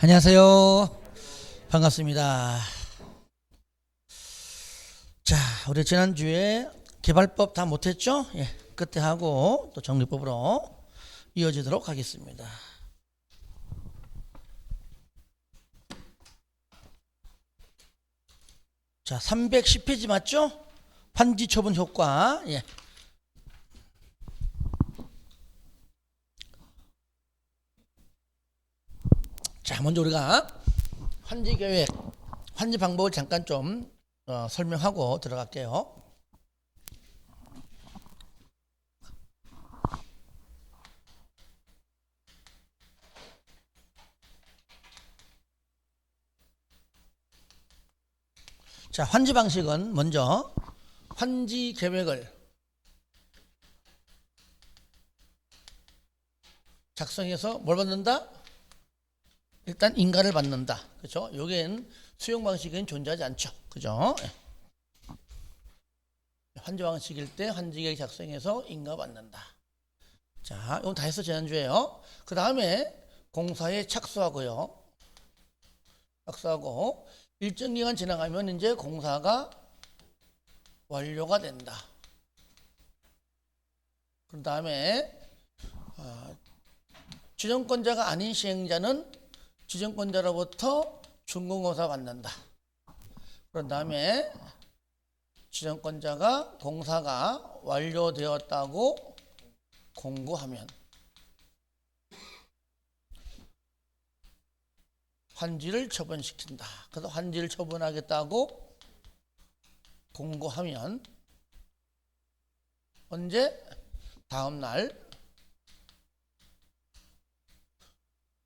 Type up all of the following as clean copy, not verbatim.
안녕하세요. 반갑습니다. 자, 우리 지난주에 개발법 다 못했죠? 예, 그때 하고 또 정리법으로 이어지도록 하겠습니다. 자, 310페이지 맞죠? 환지 처분 효과. 예. 자, 먼저 우리가 환지 계획, 환지 방법을 잠깐 좀 설명하고 들어갈게요. 자, 환지 방식은 먼저 환지 계획을 작성해서 뭘 받는다? 일단 인가를 받는다. 그죠? 요게는 수용 방식에는 존재하지 않죠. 그죠? 환지 방식일 때 환지 계획 작성해서 인가 받는다. 자, 이건 다 했어 지난주에요. 그 다음에 공사에 착수하고요. 착수하고 일정 기간 지나가면 이제 공사가 완료가 된다. 그 다음에 지정권자가 아닌 시행자는 지정권자로부터 준공검사 받는다. 그런 다음에 지정권자가 공사가 완료되었다고 공고하면 환지를 처분시킨다. 그래서 환지를 처분하겠다고 공고하면 언제? 다음날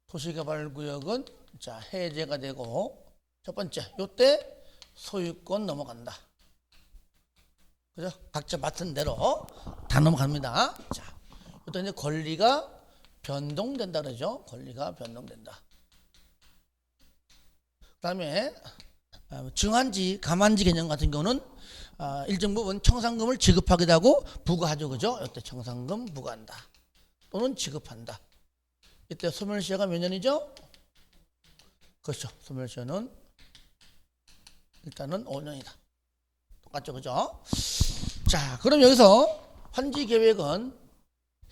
도시개발구역은 자 해제가 되고 첫 번째 요때 소유권 넘어간다. 그죠? 각자 맡은 대로 다 넘어갑니다. 자, 요때 이제 권리가 변동된다 그러죠. 권리가 변동된다. 그다음에 증환지, 감환지 개념 같은 경우는 일정 부분 청산금을 지급하기도 하고 부과하죠. 그죠? 요때 청산금 부과한다. 또는 지급한다. 이때 소멸시효가 몇 년이죠? 그렇죠. 소멸시효는 일단은 5년이다. 똑같죠. 그죠? 자, 그럼 여기서 환지 계획은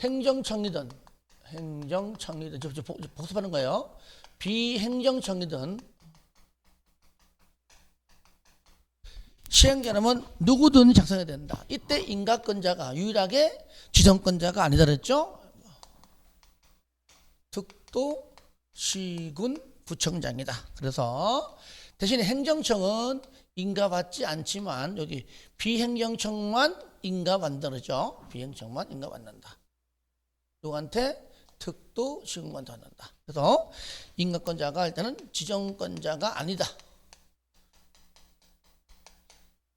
행정청이든 복습하는 거예요. 비행정청이든 시행자라면 누구든 작성해야 된다. 이때 인가권자가 유일하게 지정권자가 아니다 그랬죠? 득도 시군 구청장이다. 그래서 대신에 행정청은 인가받지 않지만 여기 비행정청만 인가받는다 그러죠. 비행정만 인가받는다. 누구한테? 득도 시군관도 받는다. 그래서 인가권자가 일단은 지정권자가 아니다.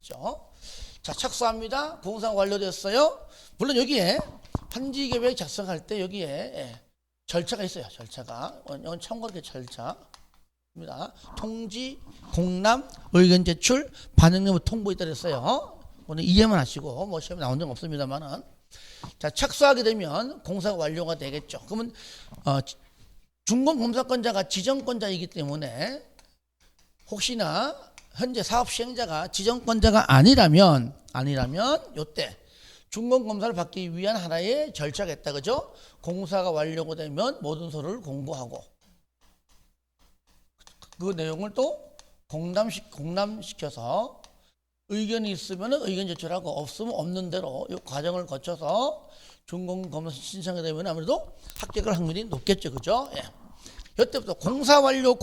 그렇죠? 자, 착수합니다. 공사 완료됐어요. 물론 여기에 환지 계획 작성할 때 여기에 절차가 있어요. 절차가. 이건 참고로 절차입니다. 통지, 공람, 의견 제출, 반영 여부 통보 있다 그랬어요. 오늘 이해만 하시고 뭐 시험에 나온 적 없습니다만은. 자, 착수하게 되면 공사가 완료가 되겠죠. 그러면 준공검사권자가 지정권자이기 때문에 혹시나 현재 사업 시행자가 지정권자가 아니라면 요때 준공검사를 받기 위한 하나의 절차가 있다. 그죠? 공사가 완료가 되면 모든 서류를 공고하고 그 내용을 또 공람시켜서 의견이 있으면 의견 제출하고 없으면 없는 대로 이 과정을 거쳐서 준공검사 신청이 되면 아무래도 합격할 확률이 높겠죠. 그죠? 예. 이때부터 공사 완료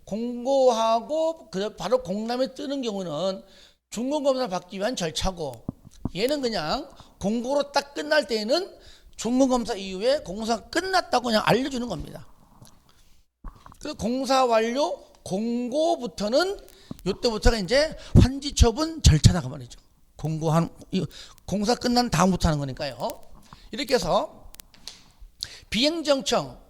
공고하고 바로 공람에 뜨는 경우는 준공검사 받기 위한 절차고 얘는 그냥 공고로 딱 끝날 때에는 준공검사 이후에 공사가 끝났다고 그냥 알려주는 겁니다. 그래서 공사 완료 공고부터는 이때부터가 이제 환지 처분 절차다 그 말이죠. 공사 끝난 다음부터 하는 거니까요. 이렇게 해서 비행정청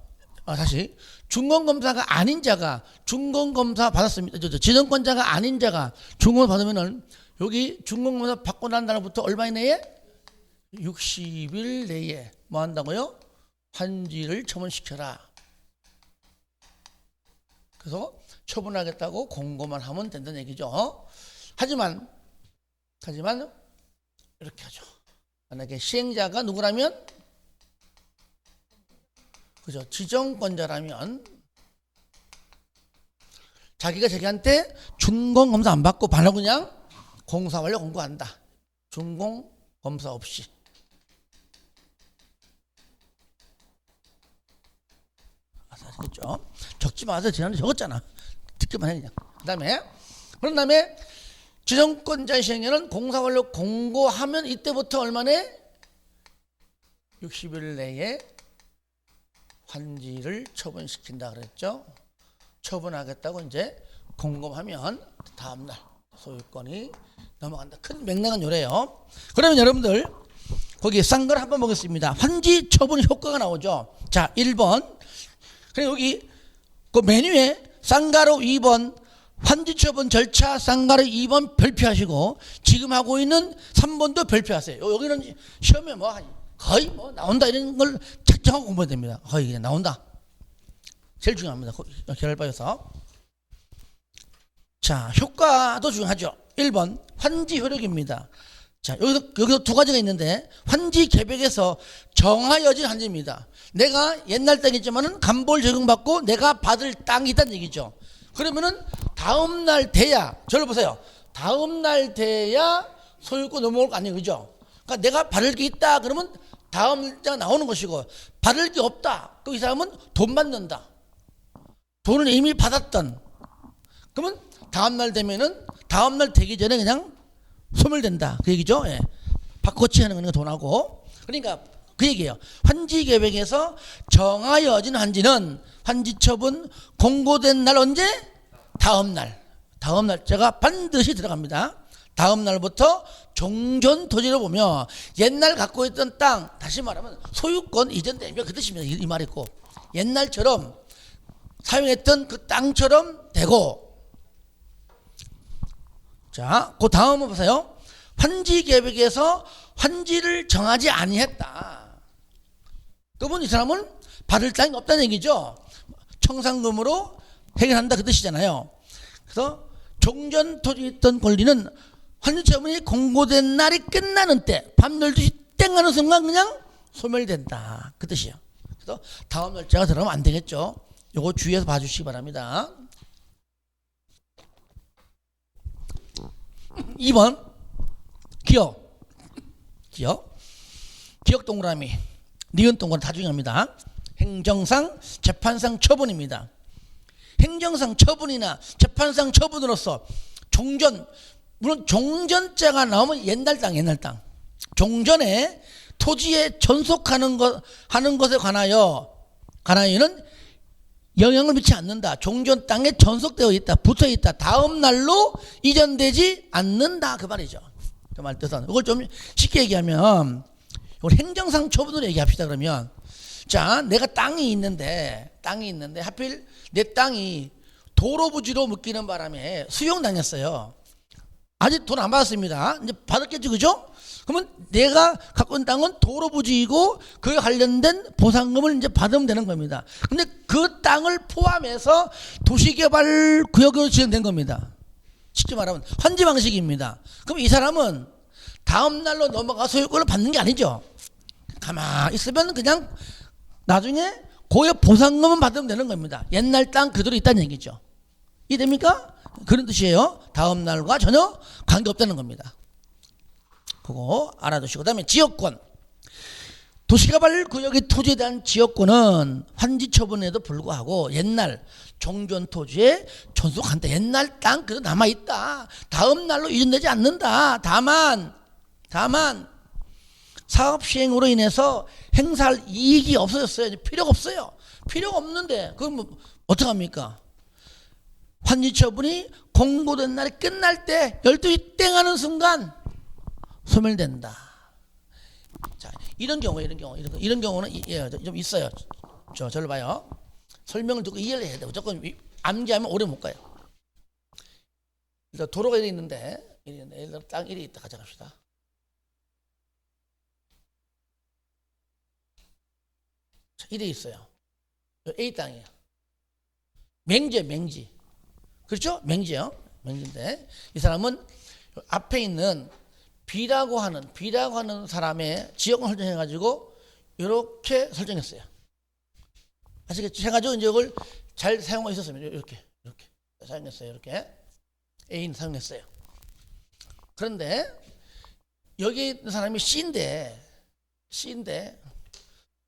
다시 준공검사가 아닌 자가 준공검사 받았습니다. 지정권자가 아닌 자가 준공을 받으면은 여기 준공검사 받고 난 날부터 얼마 이내에? 60일 내에 뭐 한다고요? 환지를 처분시켜라. 그래서 처분하겠다고 공고만 하면 된다는 얘기죠. 하지만 이렇게 하죠. 만약에 시행자가 누구라면, 그죠? 지정권자라면 자기가 자기한테 준공 검사 안 받고 바로 그냥 공사 완료 공고한다. 준공 검사 없이. 아시겠죠? 적지 마세요. 지난번에 적었잖아. 듣기만 해 그냥. 그런 다음에 지정권자 시행에는 공사 완료 공고하면 이때부터 얼마내? 60일 내에 환지를 처분시킨다 그랬죠. 처분하겠다고 이제 공고하면 다음날 소유권이 넘어간다. 큰 맥락은 요래요. 그러면 여러분들 거기 싼 걸 한번 보겠습니다. 환지 처분 효과가 나오죠. 자, 1번. 그리고 여기 그 메뉴에 쌍가로 2번 환지 처분 절차 쌍가로 2번 별표하시고 지금 하고 있는 3번도 별표하세요. 여기는 시험에 뭐 거의 뭐 나온다 이런 걸 책정하고 공부해야 됩니다. 거의 그냥 나온다. 제일 중요합니다. 결과에서. 자, 효과도 중요하죠. 1번 환지 효력입니다. 자, 여기서 두 가지가 있는데 환지 계획에서 정하여진 환지입니다. 내가 옛날 땅이지만은 감보를 적용받고 내가 받을 땅이 있다는 얘기죠. 그러면은 다음날 돼야, 저를 보세요. 다음날 돼야 소유권 넘어올 거 아니에요. 그죠? 그러니까 내가 받을 게 있다 그러면 다음 날짜가 나오는 것이고, 받을 게 없다 또 이 사람은 돈 받는다. 돈을 이미 받았던, 그러면 다음날 되면은 다음날 되기 전에 그냥 소멸된다 그 얘기죠. 예. 바꿔치하는 건 돈하고. 그러니까 그 얘기예요. 환지 계획에서 정하여진 환지는 환지 처분 공고된 날 언제? 다음 날짜가 반드시 들어갑니다. 다음 날부터 종전 토지를 보며 옛날 갖고 있던 땅, 다시 말하면 소유권 이전되면 그 뜻입니다. 이 말이고, 옛날처럼 사용했던 그 땅처럼 되고. 자, 그 다음은 보세요. 환지 계획에서 환지를 정하지 아니했다. 그러면 이 사람은 받을 땅이 없다는 얘기죠. 청산금으로 해결한다 그 뜻이잖아요. 그래서 종전 토지에 있던 권리는 환지 처분이 공고된 날이 끝나는 때, 밤 12시 땡 하는 순간 그냥 소멸된다 그 뜻이에요. 그래서 다음 날짜가 들어가면 안 되겠죠. 요거 주의해서 봐주시기 바랍니다. 2번 기억 동그라미, 니은 동그라미 다 중요합니다. 행정상 재판상 처분입니다. 행정상 처분이나 재판상 처분으로서 종전, 물론 종전자가 나오면 옛날 땅 종전에 토지에 전속하는 것에 관하여는 영향을 미치지 않는다. 종전 땅에 전속되어 있다, 붙어 있다, 다음 날로 이전되지 않는다 그 말이죠. 그 말 뜻은 이걸 좀 쉽게 얘기하면, 이걸 행정상 처분으로 얘기합시다. 그러면 자, 내가 땅이 있는데 하필 내 땅이 도로 부지로 묶이는 바람에 수용당했어요. 아직 돈 안 받았습니다. 이제 받았겠죠, 그죠? 그러면 내가 갖고 있는 땅은 도로 부지이고 그에 관련된 보상금을 이제 받으면 되는 겁니다. 근데 그 땅을 포함해서 도시개발구역으로 지정된 겁니다. 쉽게 말하면 환지 방식입니다. 그럼 이 사람은 다음 날로 넘어가 소유권을 받는 게 아니죠. 가만히 있으면 그냥 나중에 고의 보상금은 받으면 되는 겁니다. 옛날 땅 그대로 있다는 얘기죠. 이해됩니까? 그런 뜻이에요. 다음 날과 전혀 관계없다는 겁니다. 그거 알아두시고, 그 다음에 지역권. 도시개발구역의 토지에 대한 지역권은 환지 처분에도 불구하고 옛날 종전 토지에 존속한다. 옛날 땅 그대로 남아있다. 다음 날로 이전되지 않는다. 다만 사업 시행으로 인해서 행사할 이익이 없어졌어요. 필요가 없어요. 필요가 없는데 그럼 어떡합니까? 환지 처분이 공고된 날이 끝날 때 12시 땡 하는 순간 소멸된다. 자, 이런 경우는 좀 있어요. 저를 봐요. 설명을 듣고 이해를 해야 돼요. 무조건 암기하면 오래 못 가요. 일단 도로가 이래 있는데 땅 이래 있다 가져갑시다. 자, 이래 있어요. A 땅이에요. 맹지. 그렇죠? 맹지요. 맹지인데 이 사람은 앞에 있는 B라고 하는 사람의 지역을 설정해가지고 이렇게 설정했어요. 아시겠죠? 해가지고 이제 이걸 잘 사용하고 있었습니다. 이렇게 사용했어요. 이렇게 A는 사용했어요. 그런데 여기 있는 사람이 C인데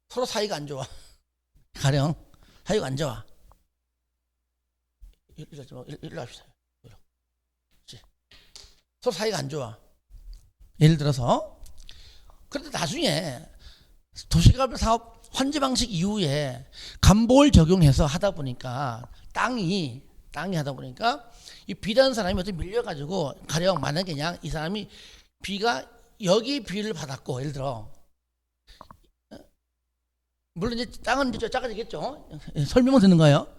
서로 사이가 안 좋아. 가령 사이가 안 좋아. 일로 합시다. 서로 사이가 안 좋아. 예를 들어서 그런데 나중에 도시개발 사업 환지 방식 이후에 간보를 적용해서 하다 보니까 땅이 하다 보니까 이 B라는 사람이 어떻게 밀려가지고 가령 만약에 그냥 이 사람이 B가 여기 B를 받았고 예를 들어 물론 이제 땅은 이제 작아지겠죠. 설명은 듣는 거예요.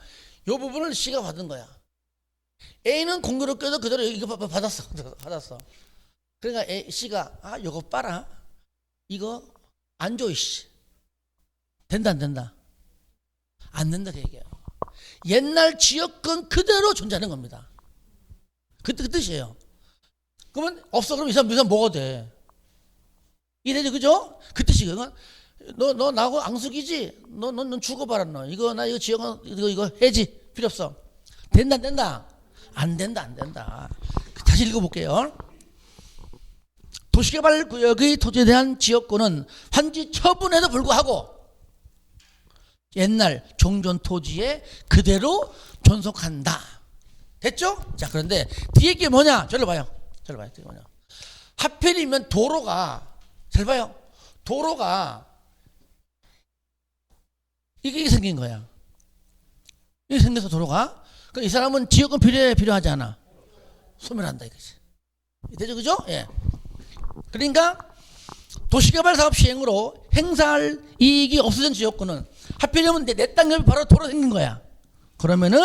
이 부분을 C가 받은 거야. A는 공교롭게도 그대로 이거 받았어. 그러니까 C가 이거 봐라. 이거 안 줘, 이씨. 된다, 안 된다? 안 된다, 그 얘기예요. 옛날 지역권 그대로 존재하는 겁니다. 그 뜻이에요. 그러면 없어. 그럼 이 사람 뭐가 돼? 이래지, 그죠? 그 뜻이거든. 너 나하고 앙숙이지? 넌 죽어봐라, 너. 이거 지역은, 이거 해지. 필요 없어. 된다, 안 된다? 안 된다. 다시 읽어볼게요. 도시개발구역의 토지에 대한 지역권은 환지 처분에도 불구하고 옛날 종전 토지에 그대로 존속한다. 됐죠? 자, 그런데 뒤에 게 뭐냐? 저를 봐요. 뒤에 뭐냐? 하필이면 도로가, 잘 봐요. 도로가 이게 생긴 거야. 이게 생겨서 도로가. 그러니까 이 사람은 지역권 필요하지 않아. 소멸한다 이거지. 되죠, 그죠? 예. 그러니까 도시개발 사업 시행으로 행사할 이익이 없어진 지역권은 하필이면 내 땅 옆에 바로 도로 생긴 거야. 그러면은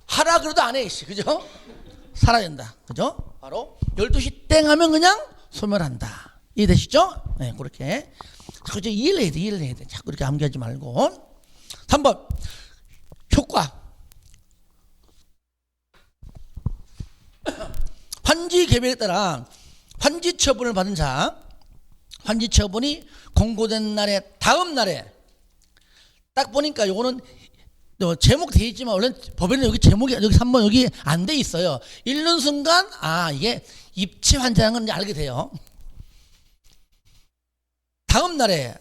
하라 그래도 안 해, 이씨. 그죠? 살아야 된다. 그죠? 바로 12시 땡 하면 그냥 소멸한다. 이해되시죠? 네, 그렇게. 자꾸 이해를 해야 돼. 자꾸 이렇게 암기하지 말고. 3번. 효과. 환지 계획에 따라 환지 처분을 받은 자, 환지 처분이 공고된 날에 다음 날에 딱 보니까 요거는 제목 돼 있지만 원래 법에는 여기 제목이 여기 3번 여기 안 돼 있어요. 읽는 순간 이게 입체 환지라는 건 알게 돼요. 다음 날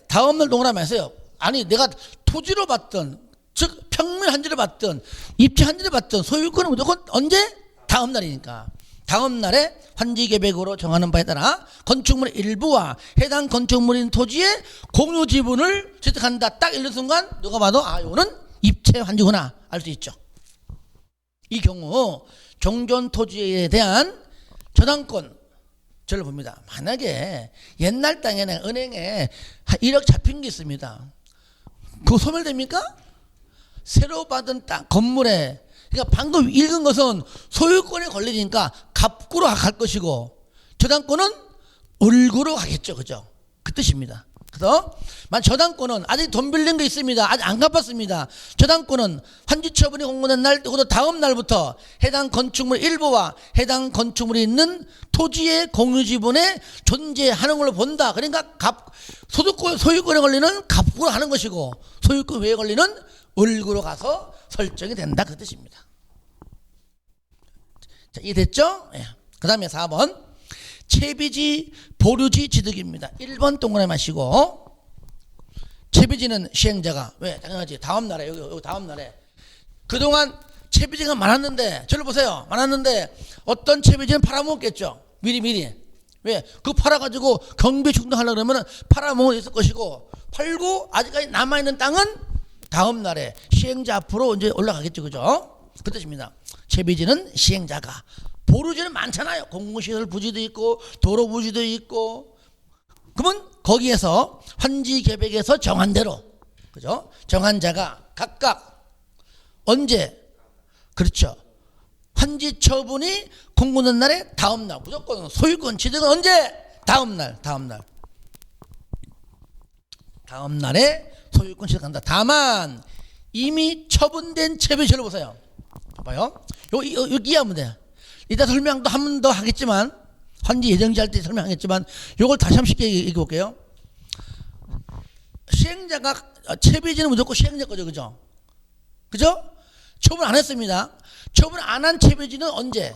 동그라미 했어요. 아니 내가 토지로 받든 즉 평면 환지를 받든 입체 환지를 받든 소유권은 무조건 언제? 다음 날이니까. 다음 날에 환지 계획으로 정하는 바에 따라 건축물의 일부와 해당 건축물인 토지의 공유 지분을 취득한다. 딱 읽는 순간 누가 봐도 이거는 입체 환지구나 알 수 있죠. 이 경우 종전 토지에 대한 저당권 저를 봅니다. 만약에 옛날 땅에는 은행에 1억 잡힌 게 있습니다. 그거 소멸됩니까? 새로 받은 땅 건물에 그러니까 방금 읽은 것은 소유권에 걸리니까 갑구로 갈 것이고 저당권은 을구로 가겠죠. 그죠? 그 뜻입니다. 그래서 저당권은 아직 돈 빌린 게 있습니다. 아직 안 갚았습니다. 저당권은 환지 처분이 공고된 날, 그것도 다음 날부터 해당 건축물 일부와 해당 건축물이 있는 토지의 공유 지분에 존재하는 걸로 본다. 그러니까 소유권에 걸리는 갑구로 하는 것이고 소유권 외에 걸리는 을구로 가서 설정이 된다. 그 뜻입니다. 자, 이해됐죠? 예. 그 다음에 4번 채비지 보류지 취득입니다. 1번 동그라미 마시고 채비지는 시행자가 왜? 당연하지. 다음 날에 여기 다음 날에 그동안 채비지가 많았는데 저를 보세요. 많았는데 어떤 채비지는 팔아먹었겠죠. 미리 왜? 그거 팔아가지고 경비 충당하려고 그러면 팔아먹을 있을 것이고 팔고 아직까지 남아있는 땅은 다음 날에 시행자 앞으로 이제 올라가겠죠. 그죠? 그 뜻입니다. 채비지는 시행자가 보류지는 많잖아요. 공공시설 부지도 있고 도로 부지도 있고 그러면 거기에서 환지 계획에서 정한 대로 그죠? 정한 자가 각각 언제 그렇죠. 환지 처분이 공고된 날에 다음 날 무조건 소유권 취득은 언제? 다음 날에 소유권 취득한다. 다만 이미 처분된 채비 들어보세요. 봐봐요. 여기 이해하면 돼. 이따 설명도 한 번 더 하겠지만, 환지 예정지 할 때 설명하겠지만, 요걸 다시 한번 쉽게 얘기해 볼게요. 시행자가, 채비지는 무조건 시행자 거죠. 그죠? 그죠? 처분 안 했습니다. 처분 안 한 채비지는 언제?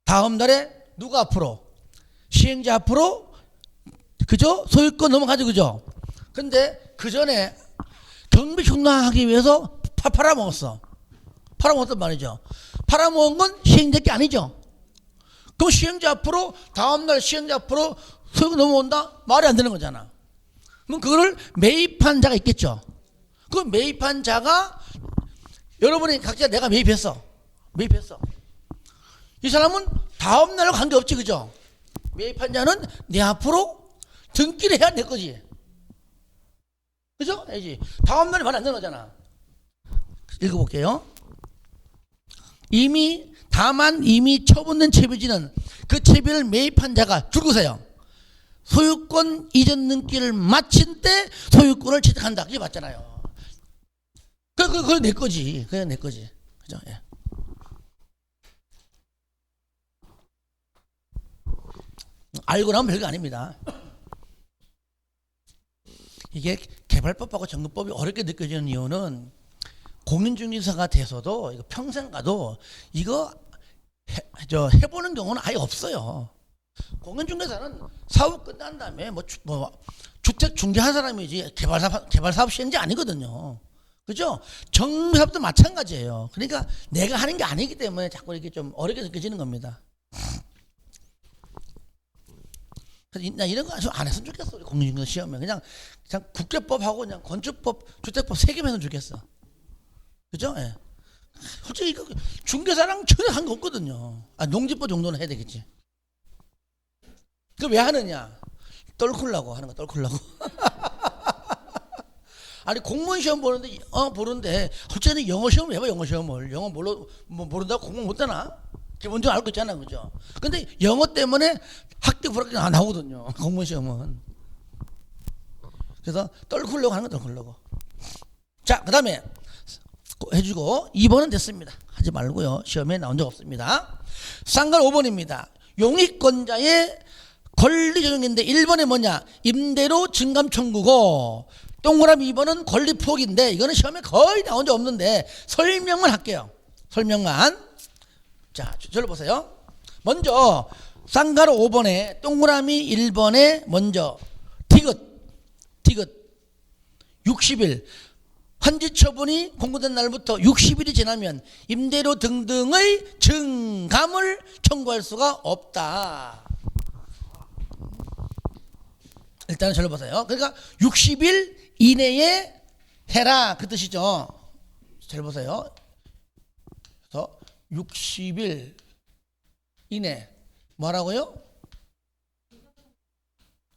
다음 달에 누가 앞으로? 시행자 앞으로? 그죠? 소유권 넘어가죠. 그죠? 근데 그 전에 경비 중단하기 위해서 팔아먹었어. 팔아먹었단 말이죠. 팔아먹은 건 시행자 게 아니죠. 그럼 시행자 앞으로 다음날 시행자 앞으로 소유권 넘어온다? 말이 안 되는 거잖아. 그럼 그거를 매입한 자가 있겠죠. 그 매입한 자가 여러분이 각자 내가 매입했어. 이 사람은 다음날과 관계없지. 그죠? 매입한 자는 내 앞으로 등기를 해야 내 거지. 그죠? 알지? 다음날에 말 안 되는 거잖아. 읽어볼게요. 다만 이미 처분된 채비지는 그 채비를 매입한 자가 줄거세요. 소유권 이전 등기를 마친 때 소유권을 취득한다. 그게 맞잖아요. 그거 내 거지. 그게 내 거지. 그죠? 예. 알고 나면 별거 아닙니다. 이게 개발법하고 정급법이 어렵게 느껴지는 이유는 공인중개사가 돼서도 이거 평생 가도 이거 해보는 경우는 아예 없어요. 공인중개사는 사업 끝난 다음에 주택 중개한 사람이지 개발사업 시행자 아니거든요. 그죠? 정비사업도 마찬가지예요. 그러니까 내가 하는 게 아니기 때문에 자꾸 이렇게 좀 어렵게 느껴지는 겁니다. 나 이런 거 안 했으면 좋겠어. 우리 공인중개사 시험에 그냥 국제법하고 그냥 건축법, 주택법 3개만 했으면 좋겠어. 그죠? 예. 솔직히 이거 중개사랑 전혀 상관없거든요. 농지법 정도는 해야 되겠지. 그 왜 하느냐? 떨굴라고 하는 거, 떨굴라고. 아니 공무원 시험 보는데 솔직히 영어 시험을 해봐. 영어 시험을 영어 모른다고 공무원 못 되나? 기본적으로 알고 있잖아. 그죠? 근데 영어 때문에 합격 불합격 나오거든요. 공무원 시험은. 그래서 떨굴려고 하는 거, 떨굴려고. 자, 그 다음에 해주고 2번은 됐습니다. 하지 말고요. 시험에 나온 적 없습니다. 쌍갈 5번입니다. 용익권자의 권리 적용인데 1번에 뭐냐? 임대료 증감 청구고 동그라미 2번은 권리 포기인데 이거는 시험에 거의 나온 적 없는데 설명만 할게요. 설명만. 자, 저를 보세요. 먼저 쌍가루 5번에 동그라미 1번에 먼저 디귿 60일 환지 처분이 공고된 날부터 60일이 지나면 임대료 등등의 증감을 청구할 수가 없다. 일단은 저를 보세요. 그러니까 60일 이내에 해라 그 뜻이죠. 잘 보세요. 그래서 60일 이내 뭐라고요?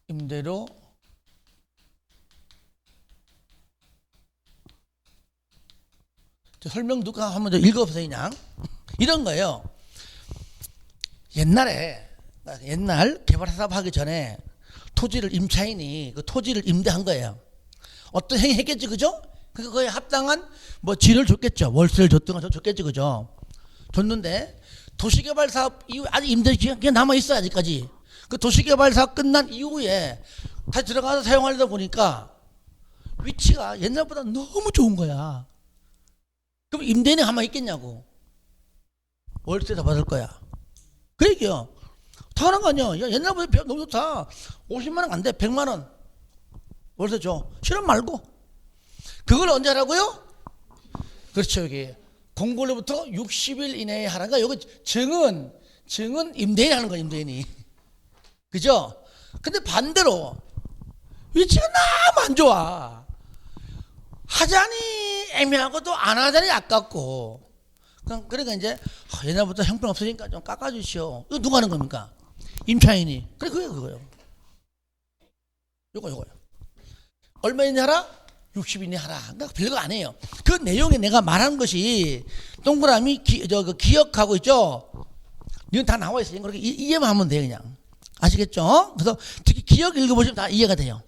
임대료 설명 누가 한번 더 읽어보세요. 그냥 이런 거예요. 옛날 개발사업 하기 전에 토지를 임차인이 그 토지를 임대한 거예요. 어떤 행위 했겠지, 그죠? 그러니까 그거에 합당한 지를 줬겠죠. 월세를 줬든가 줬겠지, 그죠? 줬는데 도시개발 사업 이후 아직 임대기간 남아 있어요. 아직까지. 그 도시개발 사업 끝난 이후에 다시 들어가서 사용하려다 보니까 위치가 옛날보다 너무 좋은 거야. 그럼 임대인이 가만히 있겠냐고. 월세 다 받을 거야. 그 얘기요. 당연한 거 아니야. 야, 옛날보다 너무 좋다. 50만 원 안 돼. 100만 원. 월세 줘. 실험 말고. 그걸 언제 하라고요? 그렇죠. 여기 공고일로부터 60일 이내에 하라는 거. 여기 증은 임대인이 하는 거야. 임대인이. 그죠? 근데 반대로 위치가 너무 안 좋아. 하자니 애매하고도 안 하자니 아깝고. 그러니까 이제 옛날부터 형편 없으니까 좀 깎아주시오. 이거 누가 하는 겁니까? 임차인이. 그래 그거요. 요거요. 얼마 이내 하라? 60일 이내 하라. 그러니까 별거 안 해요. 그 내용에 내가 말한 것이 동그라미 기억하고 있죠. 이건 다 나와 있어요. 그렇게 이해만 하면 돼요. 그냥 아시겠죠? 그래서 특히 기억 읽어보시면 다 이해가 돼요.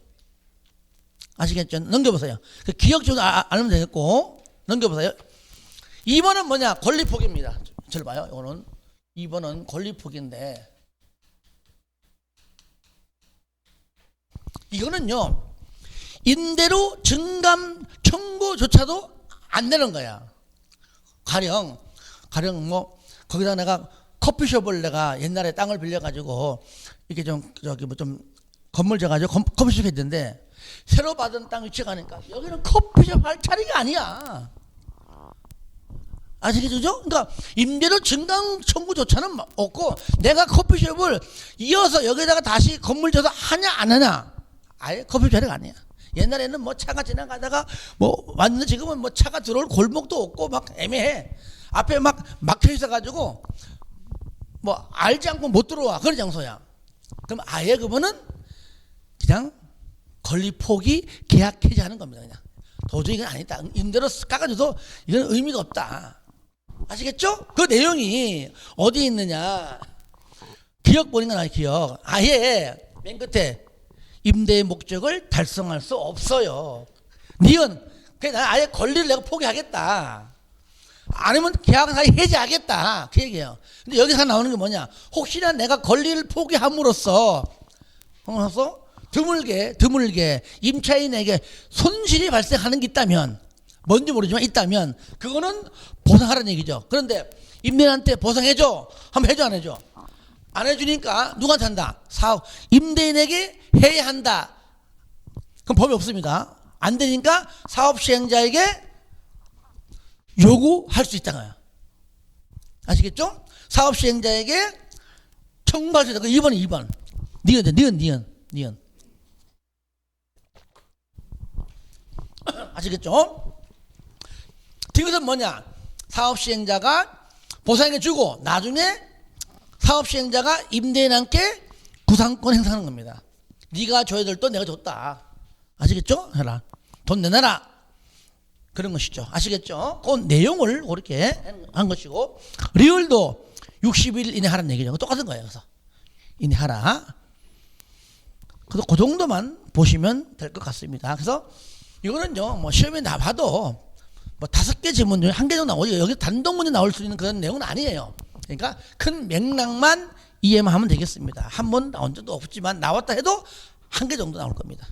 아시겠죠? 넘겨보세요. 그 기억 좀 알면 되겠고 넘겨보세요. 2번은 뭐냐? 권리포기입니다. 잘 봐요. 이거는 2번은 권리포기인데 이거는요 임대료 증감 청구조차도 안 되는 거야. 가령 뭐 거기다 내가 커피숍을 내가 옛날에 땅을 빌려가지고 이렇게 좀 저기 뭐 좀 건물 져가지고 커피숍 했는데 새로 받은 땅 위치 가니까 여기는 커피숍 할 자리가 아니야. 아시겠죠? 그러니까 임대료 증강 청구조차는 없고 내가 커피숍을 이어서 여기다가 다시 건물 져서 하냐 안 하냐 아예 커피숍 자리가 아니야. 옛날에는 뭐 차가 지나가다가 뭐 왔는데 지금은 뭐 차가 들어올 골목도 없고 막 애매해. 앞에 막 막혀 있어가지고 뭐 알지 않고 못 들어와 그런 장소야. 그럼 아예 그분은 그냥 권리 포기 계약 해지하는 겁니다. 그냥 도저히 이건 아니다. 임대료 깎아줘도 이건 의미가 없다. 아시겠죠? 그 내용이 어디 있느냐? 기억 보는 건 아니 기억. 아예 맨 끝에 임대의 목적을 달성할 수 없어요. 니은 그냥 아예 권리를 내가 포기하겠다. 아니면 계약 사이 해지하겠다. 그 얘기예요. 근데 여기서 나오는 게 뭐냐? 혹시나 내가 권리를 포기함으로써 드물게 임차인에게 손실이 발생하는 게 있다면 뭔지 모르지만 있다면 그거는 보상하라는 얘기죠. 그런데 임대인한테 보상해줘 하면 해줘 안 해줘? 안 해주니까 누구한테 한다? 임대인에게 해야 한다. 그럼 법이 없습니다. 안 되니까 사업시행자에게 요구할 수 있다고요. 아시겠죠? 사업시행자에게 청구할 수 있다. 2번. 니은. 아시겠죠? 이것은 뭐냐? 사업시행자가 보상해주고 나중에 사업시행자가 임대인한테 구상권 행사하는 겁니다. 네가 줘야 될 돈 내가 줬다. 아시겠죠? 해라. 돈 내놔라. 그런 것이죠. 아시겠죠? 그 내용을 그렇게 한 것이고 리얼도 60일 이내 하라는 얘기죠. 똑같은 거예요. 그래서 이내 하라. 그래서 그 정도만 보시면 될 것 같습니다. 그래서 이거는요, 뭐 시험에 나와도 뭐 5개 지문 중에 1개 정도 나오죠. 여기 단독 문제 나올 수 있는 그런 내용은 아니에요. 그러니까 큰 맥락만 이해만 하면 되겠습니다. 한 번 나온 적도 없지만 나왔다 해도 1개 정도 나올 겁니다.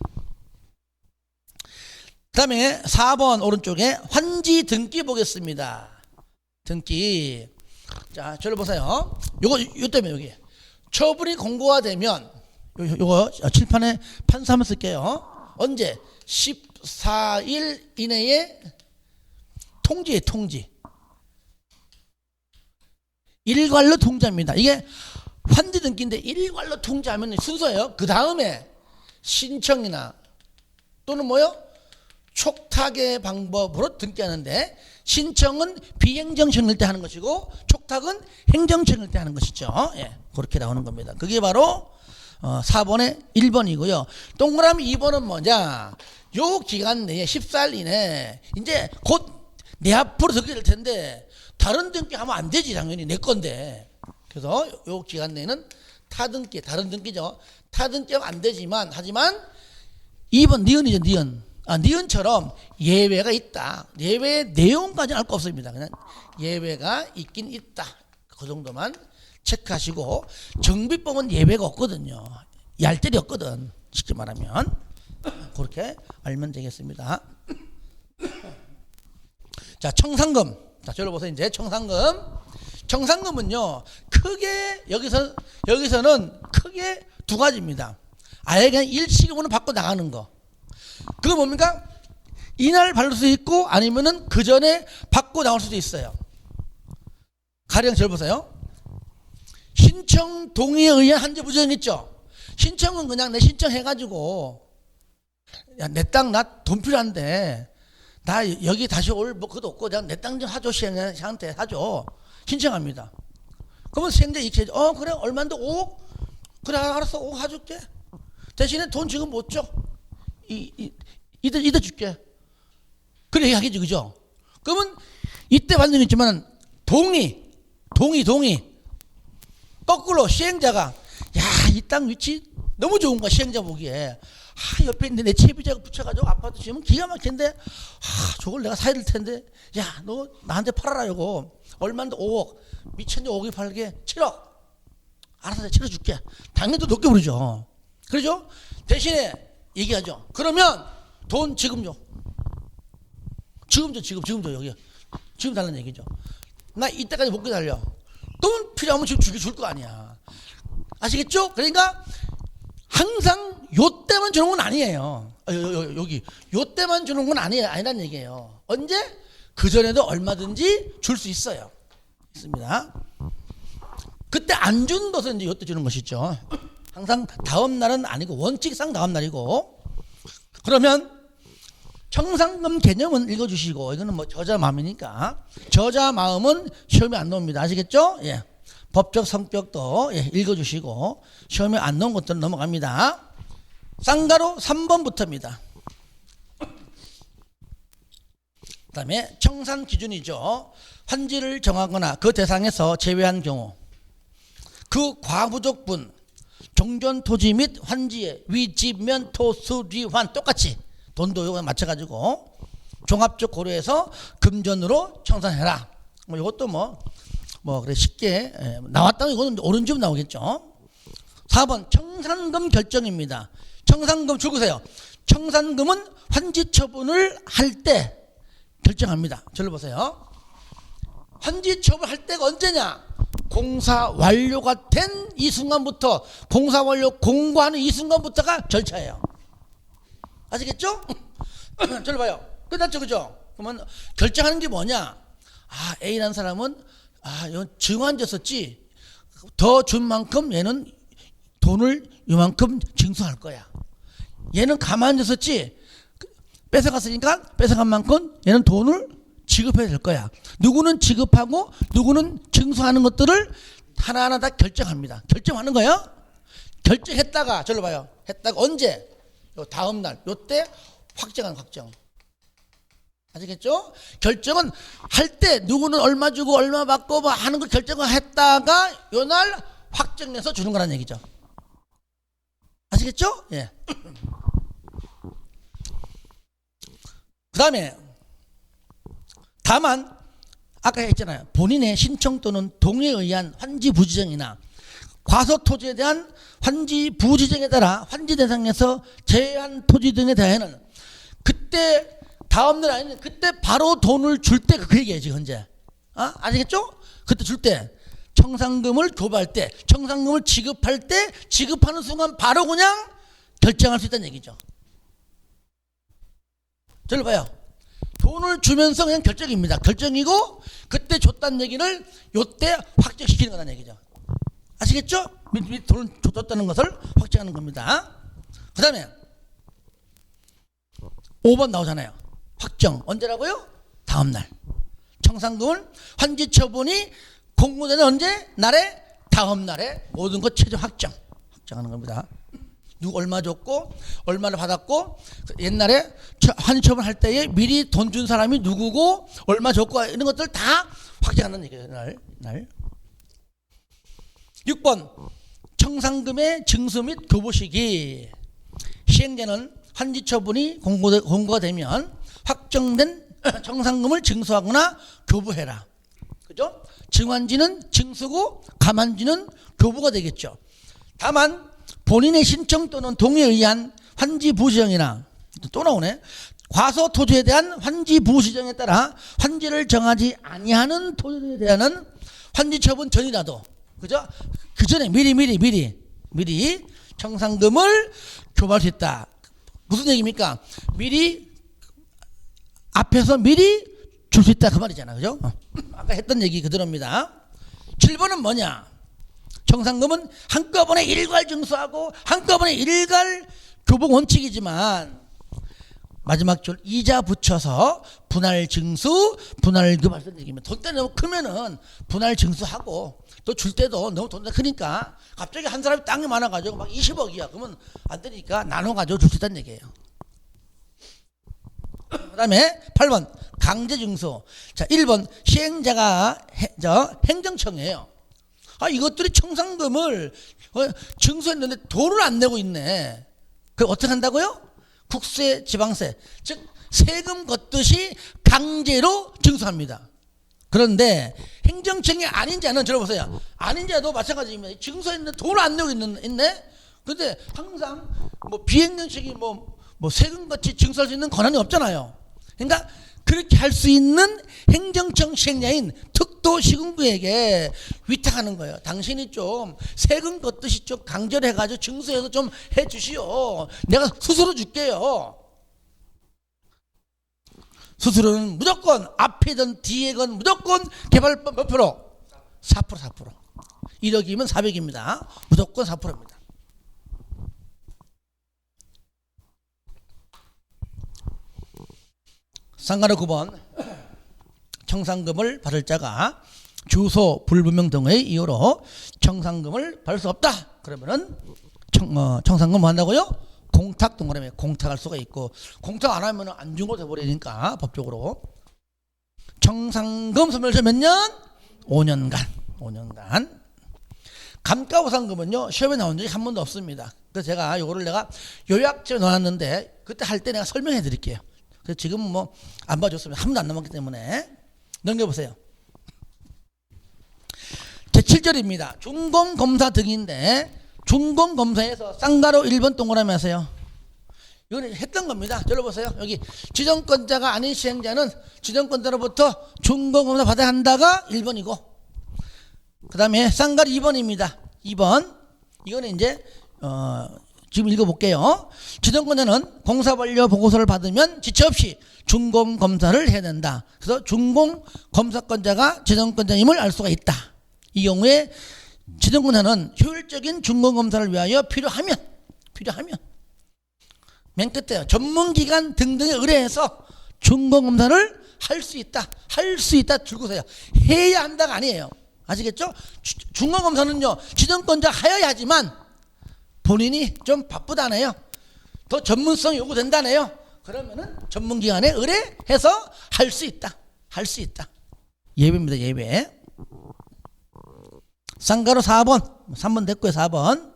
그 다음에 4번 오른쪽에 환지 등기 보겠습니다. 등기. 자, 저를 보세요. 요 때문에 여기. 처분이 공고가 되면 요거 칠판에 판사하면 쓸게요. 언제? 14일 이내에 통지. 일괄로 통지합니다. 이게 환지 등기인데 일괄로 통지하면 순서예요. 그 다음에 신청이나 또는 뭐요? 촉탁의 방법으로 등기하는데 신청은 비행정청일 때 하는 것이고 촉탁은 행정청일 때 하는 것이죠. 예, 그렇게 나오는 겁니다. 그게 바로 4번의 1번이고요. 동그라미 2번은 뭐냐? 요 기간 내에 14일 이내 이제 곧 내 앞으로 듣게 될 텐데 다른 등기 하면 안 되지. 당연히 내 건데. 그래서 요 기간 내에는 타등기, 다른 등기죠. 타등기하면 안 되지만 하지만 2번 니은이죠. 니은처럼 예외가 있다. 예외의 내용까지는 알 거 없습니다. 그냥 예외가 있긴 있다. 그 정도만 체크하시고 정비법은 예외가 없거든요. 얄짤이 없거든. 쉽게 말하면 그렇게 알면 되겠습니다. 자, 청산금. 자, 저를 보세요. 이제 청산금은요 크게 여기서는 크게 두 가지입니다. 아예 그냥 일시금으로 받고 나가는 거. 그거 뭡니까? 이날 받을 수 있고 아니면은 그 전에 받고 나올 수도 있어요. 가령 저를 보세요. 신청 동의에 의한 한제 부정 있죠. 신청은 그냥 내 신청해가지고 야, 내 땅 나 돈 필요한데 나 여기 다시 올 뭐 그것도 없고 그냥 내 땅 좀 사줘. 시행자한테 사줘. 신청합니다. 그러면 시행자 익혀야지. 그래 얼마인데 5억? 그래 알았어 5억 사줄게. 대신에 돈 지금 못 줘. 이때 줄게. 그래 하겠지. 그죠? 그러면 이때 받는 게 있지만 동의 거꾸로 시행자가 야, 이 땅 위치 너무 좋은 거야. 시행자 보기에 옆에 있는데 내 채비자가 붙여가지고 아파트 지으면 기가 막힌데 저걸 내가 사야 될 텐데 야 너 나한테 팔아라 이거 얼마인데 5억 미쳤니 5억이 팔게 7억 알아서 내가 치러줄게. 당연히 또 높게 부르죠. 그러죠? 대신에 얘기하죠. 그러면 돈 지금 줘. 지금 줘 여기 지금 달라는 얘기죠. 나 이때까지 못 기다려. 돈 필요하면 지금 줄 거 아니야. 아시겠죠? 그러니까 항상 요때만 주는 건 아니에요. 여기 요때만 주는 건 아니라는 얘기예요. 언제? 그 전에도 얼마든지 줄 수 있어요. 있습니다. 그때 안 주는 것은 이제 요때 주는 것이죠. 항상 다음 날은 아니고 원칙상 다음 날이고. 그러면 청산금 개념은 읽어주시고 이거는 뭐 저자 마음이니까 저자 마음은 시험에 안 나옵니다. 아시겠죠? 예. 법적 성격도 읽어주시고 시험에 안 나온 것들은 넘어갑니다. 쌍가로 3번부터입니다. 그 다음에 청산 기준이죠. 환지를 정하거나 그 대상에서 제외한 경우 그 과부족분 종전 토지 및 환지의 위지면 토수리환 똑같이 돈도 요거 맞춰가지고 종합적 고려해서 금전으로 청산해라. 뭐 이것도 그래 쉽게 나왔다면 이거는 옳은 점 나오겠죠. 4번 청산금 결정입니다. 청산금 줄거세요. 청산금은 환지 처분을 할 때 결정합니다. 저를 보세요. 환지 처분할 때가 언제냐? 공사 완료가 된 이 순간부터 공사 완료 공고하는 이 순간부터가 절차예요. 아시겠죠? 저를 봐요. 끝났죠, 그죠? 그러면 결정하는 게 뭐냐? A라는 사람은 이건 증환졌었지. 더 준 만큼 얘는 돈을 이만큼 징수할 거야. 얘는 가만히 있었지. 뺏어갔으니까 뺏어간 만큼 얘는 돈을 지급해야 될 거야. 누구는 지급하고 누구는 징수하는 것들을 하나하나 다 결정합니다. 결정하는 거예요. 결정했다가 저를 봐요. 했다가 언제? 요 다음 날 요때 확정하는 확정. 아시겠죠? 결정은 할 때 누구는 얼마 주고 얼마 받고 뭐 하는 거 결정을 했다가 요 날 확정해서 주는 거라는 얘기죠. 아시겠죠? 예. 그 다음에 다만 아까 했잖아요. 본인의 신청 또는 동의에 의한 환지 부지정이나 과소 토지에 대한 환지 부지정에 따라 환지 대상에서 제한 토지 등에 대해서는 그때 다음날 아니면 그때 바로 돈을 줄 때 그 얘기예요 지금 현재. 아시겠죠? 그때 줄 때 청산금을 교부할 때 청산금을 지급할 때 지급하는 순간 바로 그냥 결정할 수 있다는 얘기죠. 저를 봐요. 돈을 주면서 그냥 결정입니다. 결정이고 그때 줬다는 얘기를 요때 확정시키는 거라는 얘기죠. 아시겠죠? 돈을 줬다는 것을 확정하는 겁니다. 그 다음에 5번 나오잖아요. 확정 언제라고요? 다음날. 청산금은 환지 처분이 공고되는 언제? 날에 다음날에 모든 것 최종 확정하는 겁니다. 누구 얼마 줬고 얼마를 받았고 옛날에 환지 처분할 때에 미리 돈 준 사람이 누구고 얼마 줬고 이런 것들 다 확정하는 얘기예요. 날. 6번 청산금의 징수 및 교부 시기. 시행자는 환지 처분이 공고가 되면 확정된 청산금을 징수하거나 교부해라. 그죠? 증환지는 징수고 가만지는 교부가 되겠죠. 다만 본인의 신청 또는 동의에 의한 환지 부지정이나 또 나오네. 과소 토지에 대한 환지 부지정에 따라 환지를 정하지 아니하는 토지에 대한 환지 처분 전이라도 그죠? 그 전에 미리 청산금을 교부할 수 있다. 무슨 얘기입니까? 미리 앞에서 미리 줄 수 있다 그 말이잖아. 그죠? 아까 했던 얘기 그대로입니다. 7번은 뭐냐? 청산금은 한꺼번에 일괄 징수하고 한꺼번에 일괄 교부 원칙이지만 마지막 줄 이자 붙여서 분할 징수, 분할 교부할 수 있는 얘기입니다. 돈 때문에 너무 크면은 분할 징수하고 또 줄 때도 너무 돈이 크니까 갑자기 한 사람이 땅이 많아가지고 막 20억이야. 그러면 안 되니까 나눠가지고 줄 수 있다는 얘기예요. 그 다음에 8번 강제징수. 자, 1번 시행자가 행정청이에요. 이것들이 청산금을 징수했는데 돈을 안 내고 있네. 그 어떻게 한다고요? 국세, 지방세, 즉 세금 걷듯이 강제로 증서합니다. 그런데 행정청이 아닌 자는 들어보세요. 아닌 자도 마찬가지입니다. 증서했는데 돈을 안 내고 있네. 그런데 항상 뭐 비행정청이 뭐 세금같이 증서할 수 있는 권한이 없잖아요. 그러니까 그렇게 할 수 있는 행정청 시행자인 특도시군구에게 위탁하는 거예요. 당신이 좀 세금 걷듯이 좀 강제로 해가지고 증서해서 좀 해주시오. 내가 수수료 줄게요. 수수료는 무조건 앞이든 뒤에건 무조건 개발법 몇 프로? 4%. 1억이면 400입니다. 무조건 4%입니다. 상가로 9번 청산금을 받을 자가 주소 불분명 등의 이유로 청산금을 받을 수 없다. 그러면은 청산금 뭐 한다고요? 공탁 동그라미 공탁할 수가 있고, 공탁 안 하면 안중으로 돼버리니까 법적으로 청산금 소멸시 몇 년? 5년간. 감가보상금은요 시험에 나온 적이 한 번도 없습니다. 그래서 제가 요거를 내가 요약집에 넣어놨는데 그때 할 때 내가 설명해 드릴게요. 그래서 지금 뭐 안 봐줬습니다. 한 번도 안 남았기 때문에 넘겨보세요. 제7절입니다. 준공검사 등인데 준공검사에서 쌍가로 1번 동그라미 하세요. 이거는 했던 겁니다. 들어보세요. 여기 지정권자가 아닌 시행자는 지정권자로부터 준공검사 받아야 한다가 1번이고, 그 다음에 쌍가로 2번입니다. 2번 이거는 이제 지금 읽어볼게요. 지정권자는 공사완료 보고서를 받으면 지체 없이 준공검사를 해야 된다. 그래서 준공검사권자가 지정권자임을 알 수가 있다. 이 경우에 지정권자는 효율적인 준공검사를 위하여 필요하면 맨 끝에요. 전문기관 등등에 의뢰해서 준공검사를 할 수 있다 들고서요. 해야 한다가 아니에요. 아시겠죠? 준공검사는요 지정권자가 하여야 하지만 본인이 좀 바쁘다네요. 더 전문성이 요구된다네요. 그러면은 전문기관에 의뢰해서 할 수 있다. 예외입니다. 예외. 쌍가로 4번 3번 됐고요. 4번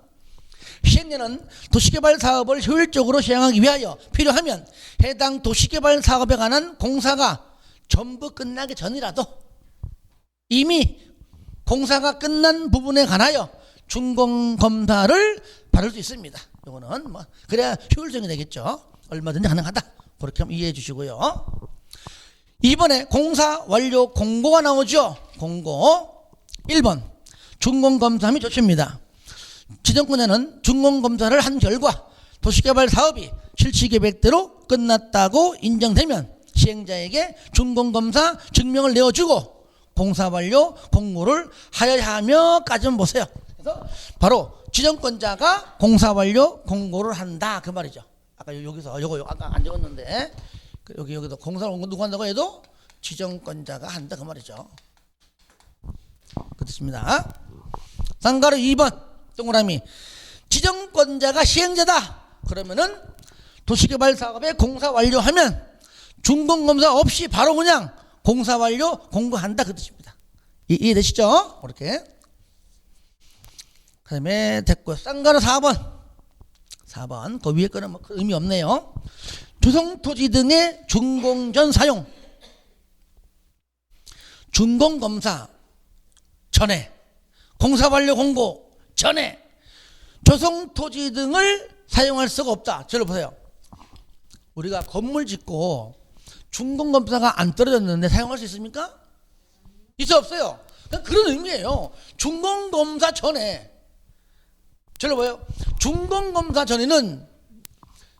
시행자는 도시개발 사업을 효율적으로 시행하기 위하여 필요하면 해당 도시개발 사업에 관한 공사가 전부 끝나기 전이라도 이미 공사가 끝난 부분에 관하여 준공검사를 받을 수 있습니다. 이거는 뭐 그래야 효율적이 되겠죠. 얼마든지 가능하다. 그렇게 한번 이해해 주시고요. 이번에 공사 완료 공고가 나오죠. 공고 1번 준공검사 및 조치입니다. 지정권자는 준공검사를 한 결과 도시개발 사업이 실시계획대로 끝났다고 인정되면 시행자에게 준공검사 증명을 내어주고 공사 완료 공고를 하여야 하며까지는 보세요. 그래서 바로 지정권자가 공사 완료 공고를 한다 그 말이죠. 아까 여기서 요거 아까 안 적었는데 여기도 공사 공고 누구 한다고 해도 지정권자가 한다 그 말이죠. 그렇습니다. 쌍가로 2번 동그라미 지정권자가 시행자다. 그러면은 도시개발 사업에 공사 완료하면 준공검사 없이 바로 그냥 공사 완료 공고한다 그 뜻입니다. 이해되시죠? 그렇게. 그 다음에 됐고 쌍가로 4번 그 위에 거는 뭐 의미 없네요. 조성토지 등의 준공전 사용 준공검사 전에 공사 완료 공고 전에 조성토지 등을 사용할 수가 없다. 저를 보세요. 우리가 건물 짓고 준공검사가 안 떨어졌는데 사용할 수 있습니까? 있어 없어요? 그런 의미예요. 준공검사 전에 저를 보여요. 준공검사 전에는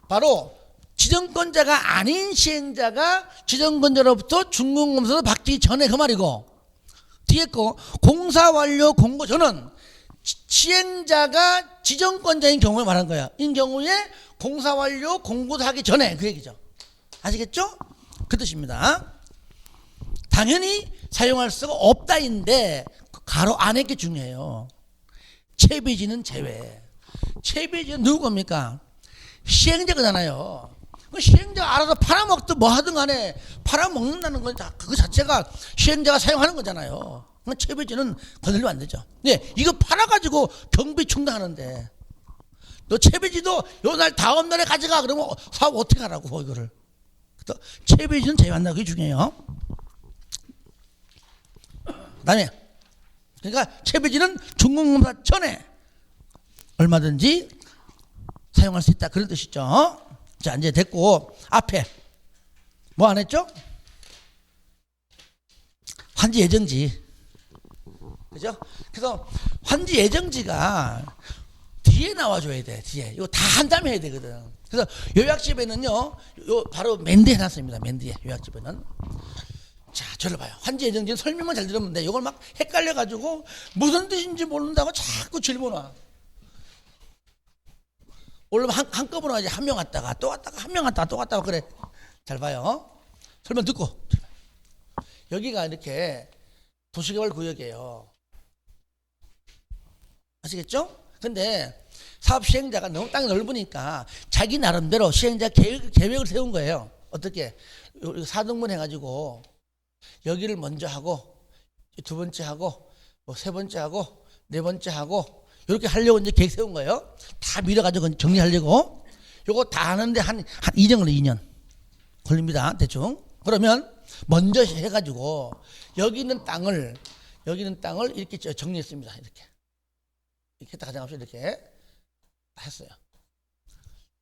바로 지정권자가 아닌 시행자가 지정권자로부터 준공검사를 받기 전에 그 말이고, 뒤에 거 공사 완료 공고 전은 시행자가 지정권자인 경우에 말하는 거야. 이 경우에 공사 완료 공고도 하기 전에 그 얘기죠. 아시겠죠? 그 뜻입니다. 당연히 사용할 수가 없다인데 가로 안에 게 중요해요. 채비지는 제외. 채비지는 누구 겁니까? 시행자잖아요. 시행자가 알아서 팔아먹든 뭐 하든 간에 팔아먹는다는 건 그 자체가 시행자가 사용하는 거잖아요. 채비지는 건들면 안 되죠. 네, 이거 팔아가지고 경비 충당하는데 너 채배지도 요 날 다음 날에 가져가. 그러면 사업 어떻게 하라고 이거를. 채배지는 제외한다. 그게 중요해요. 그다음에 그러니까 채배지는 중공검사 전에 얼마든지 사용할 수 있다. 그런 뜻이죠. 자, 이제 됐고 앞에 뭐 안 했죠? 환지 예정지. 그죠? 그래서 환지 예정지가 뒤에 나와줘야 돼. 뒤에. 이거 다 한 다음에 해야 되거든. 그래서 요약집에는요, 요 바로 맨 뒤에 해놨습니다. 맨 뒤에 요약집에는. 자, 저를 봐요. 환지 예정지는 설명만 잘 들으면 돼. 이걸 막 헷갈려가지고 무슨 뜻인지 모른다고 자꾸 질문 와. 원래 한꺼번에 이제 한 명 왔다가 또 왔다가 한 명 왔다가 또 왔다가 그래. 잘 봐요. 설명 듣고. 여기가 이렇게 도시개발구역이에요. 아시겠죠? 근데 사업 시행자가 너무 땅이 넓으니까 자기 나름대로 시행자 계획을 세운 거예요. 어떻게? 4등분 해가지고 여기를 먼저 하고 두 번째 하고 뭐 세 번째 하고 네 번째 하고 이렇게 하려고 이제 계획 세운 거예요. 다 밀어가지고 정리하려고. 요거 다 하는데 한 2년 걸려. 2년 걸립니다. 대충. 그러면 먼저 해가지고 여기 있는 땅을 이렇게 정리했습니다. 이렇게 다 가져가서 이렇게 했어요.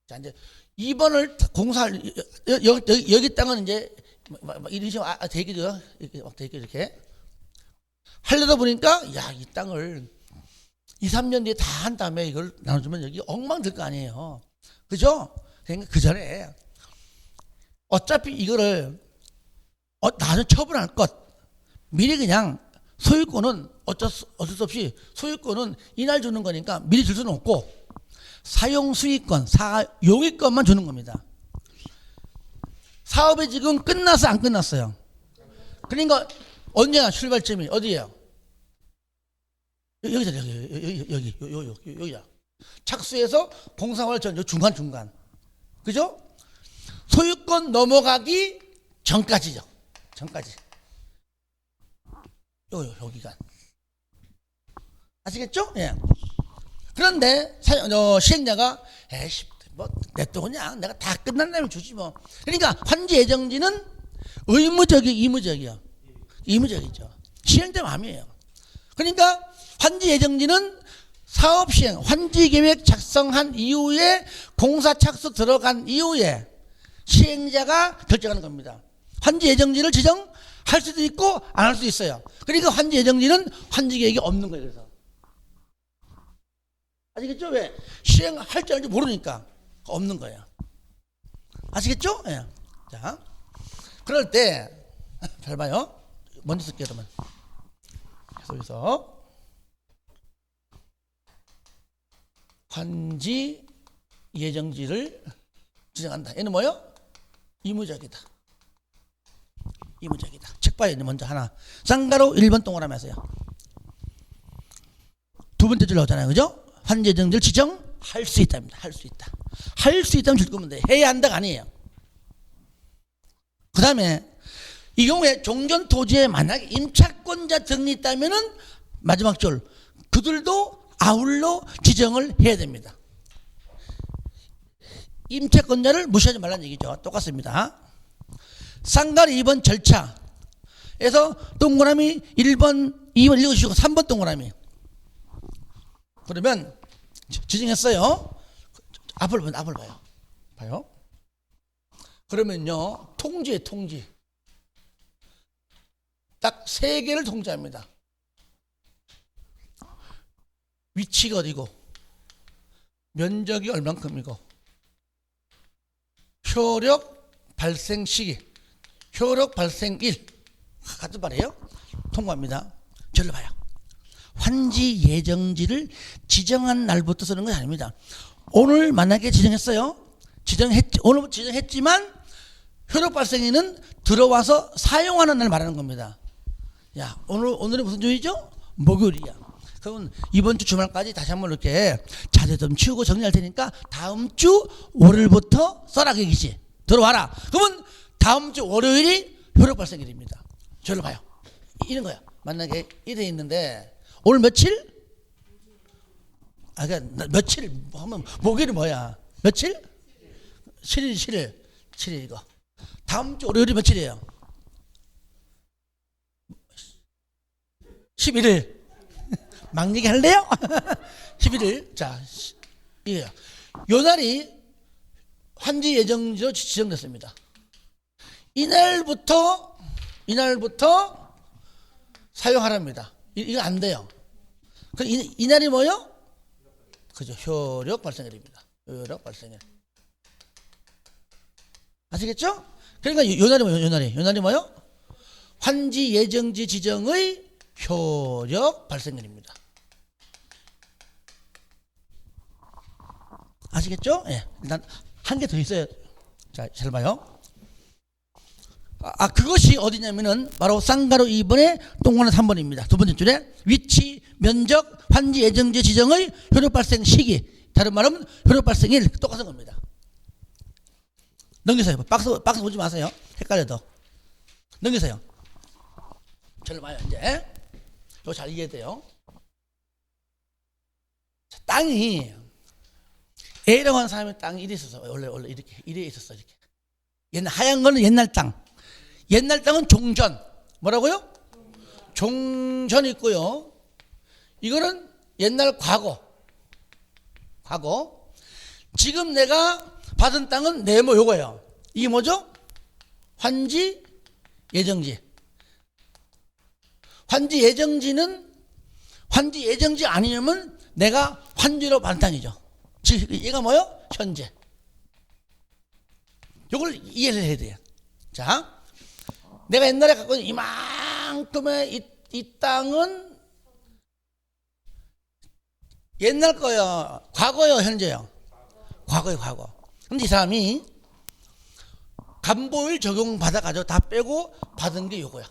자, 이제 2번을 공사할 여기 땅은 이제 이런 식으로 대기죠. 이렇게 막 대기 이렇게 하려다 보니까 야, 이 땅을 2, 3년 뒤에 다 한 다음에 이걸 나눠주면 여기 엉망 될 거 아니에요. 그죠? 그러니까 그 전에 어차피 이거를 나중에 처분할 것 미리 그냥 소유권은 어쩔 수 없이 소유권은 이날 주는 거니까 미리 줄 수는 없고 사용 수익권, 사용이권만 주는 겁니다. 사업이 지금 끝나서 안 끝났어요. 그러니까 언제나 출발점이 어디예요? 여기야. 착수해서 공사할 전 중간. 그죠? 소유권 넘어가기 전까지죠. 전까지. 여기가. 아시겠죠? 예. 그런데 시행자가 에이씨 뭐 내 또 그냥 내가 다 끝난 다음에 주지 뭐. 그러니까 환지 예정지는 의무적이요. 의무적이죠. 시행자 마음이에요. 그러니까 환지 예정지는 사업 시행, 환지 계획 작성한 이후에 공사 착수 들어간 이후에 시행자가 결정하는 겁니다. 환지 예정지를 지정할 수도 있고 안 할 수도 있어요. 그러니까 환지 예정지는 환지 계획이 없는 거예요. 그래서 아시겠죠? 왜? 시행할 줄 알지 모르니까 없는 거예요. 아시겠죠? 예. 자, 그럴 때 잘 봐요. 먼저 쓸게요, 그러면. 여기서 환지 예정지를 지정한다. 얘는 뭐예요? 의무적이다. 책 봐요. 먼저 하나. 쌍가로 1번 동그라미 하세요. 두 번째 줄 나오잖아요. 그죠? 환지 예정지를 지정할 수 있답니다. 할 수 있다. 할 수 있다면 줄 거면 돼. 해야 한다가 아니에요. 그 다음에 이 경우에 종전 토지에 만약에 임차권자 등이 있다면은 마지막 줄 그들도 아울러 지정을 해야 됩니다. 임차권자를 무시하지 말라는 얘기죠. 똑같습니다. 쌍가리 2번 절차에서 동그라미 1번, 2번 읽어주시고 3번 동그라미. 그러면 지정했어요. 앞을 봐요. 봐요. 그러면요, 통지에 통지. 딱 3개를 통지합니다. 위치가 어디고, 면적이 얼만큼이고, 효력 발생 시기, 효력 발생일 같은 말이에요. 통과합니다. 저를 봐요. 환지 예정지를 지정한 날부터 쓰는 건 아닙니다. 오늘 만약에 지정했어요. 오늘 지정했지만 효력 발생일은 들어와서 사용하는 날 말하는 겁니다. 야, 오늘이 무슨 요일이죠? 목요일이야. 그러면 이번 주 주말까지 다시 한번 이렇게 자재 좀 치우고 정리할 테니까 다음 주 월요일부터 써라 계기지. 들어와라. 그러면 다음 주 월요일이 효력 발생일입니다. 저를 봐요. 이런 거야. 만약에 이래 있는데 오늘 며칠? 아, 그러니까 며칠 하면 목요일이 뭐야? 며칠? 7일 이거. 다음 주 월요일이 며칠이에요? 11일. 막 얘기할래요? 11일. 자, 이게요. 요 날이 환지 예정지로 지정됐습니다. 이날부터 사용하랍니다. 이거 안 돼요. 이날이 뭐요? 그죠. 효력 발생일입니다. 효력 발생일. 아시겠죠? 그러니까 요 날이 뭐요? 요 날이 뭐요? 환지 예정지 지정의 효력 발생일입니다. 아시겠죠? 예. 일단 한 개 더 있어요. 자, 잘 봐요. 그것이 어디냐면은 바로 쌍가루 2번에 똥관은 3번입니다. 두 번째 줄에 위치, 면적, 환지 예정지 지정의 효력 발생 시기. 다른 말은 효력 발생일 똑같은 겁니다. 넘기세요. 박스 보지 마세요. 헷갈려도. 넘기세요. 잘 봐요, 이제. 이거 잘 이해돼요. 자, 땅이 A라고 하는 사람의 땅이 이래 있었어. 원래 이래 있었어. 이렇게. 옛날 하얀 거는 옛날 땅. 옛날 땅은 종전. 뭐라고요? 종전 있고요. 이거는 옛날 과거. 지금 내가 받은 땅은 네모 요거예요. 이게 뭐죠? 환지 예정지. 환지 예정지 아니면 내가 환지로 받은 땅이죠. 즉 얘가 뭐요? 현재. 요걸 이해를 해야 돼요. 자, 내가 옛날에 갖고 있는 이만큼의 이 땅은 옛날 거요, 과거요, 현재요? 과거. 근데 이 사람이 간보일 적용 받아가지고 다 빼고 받은 게 요거야.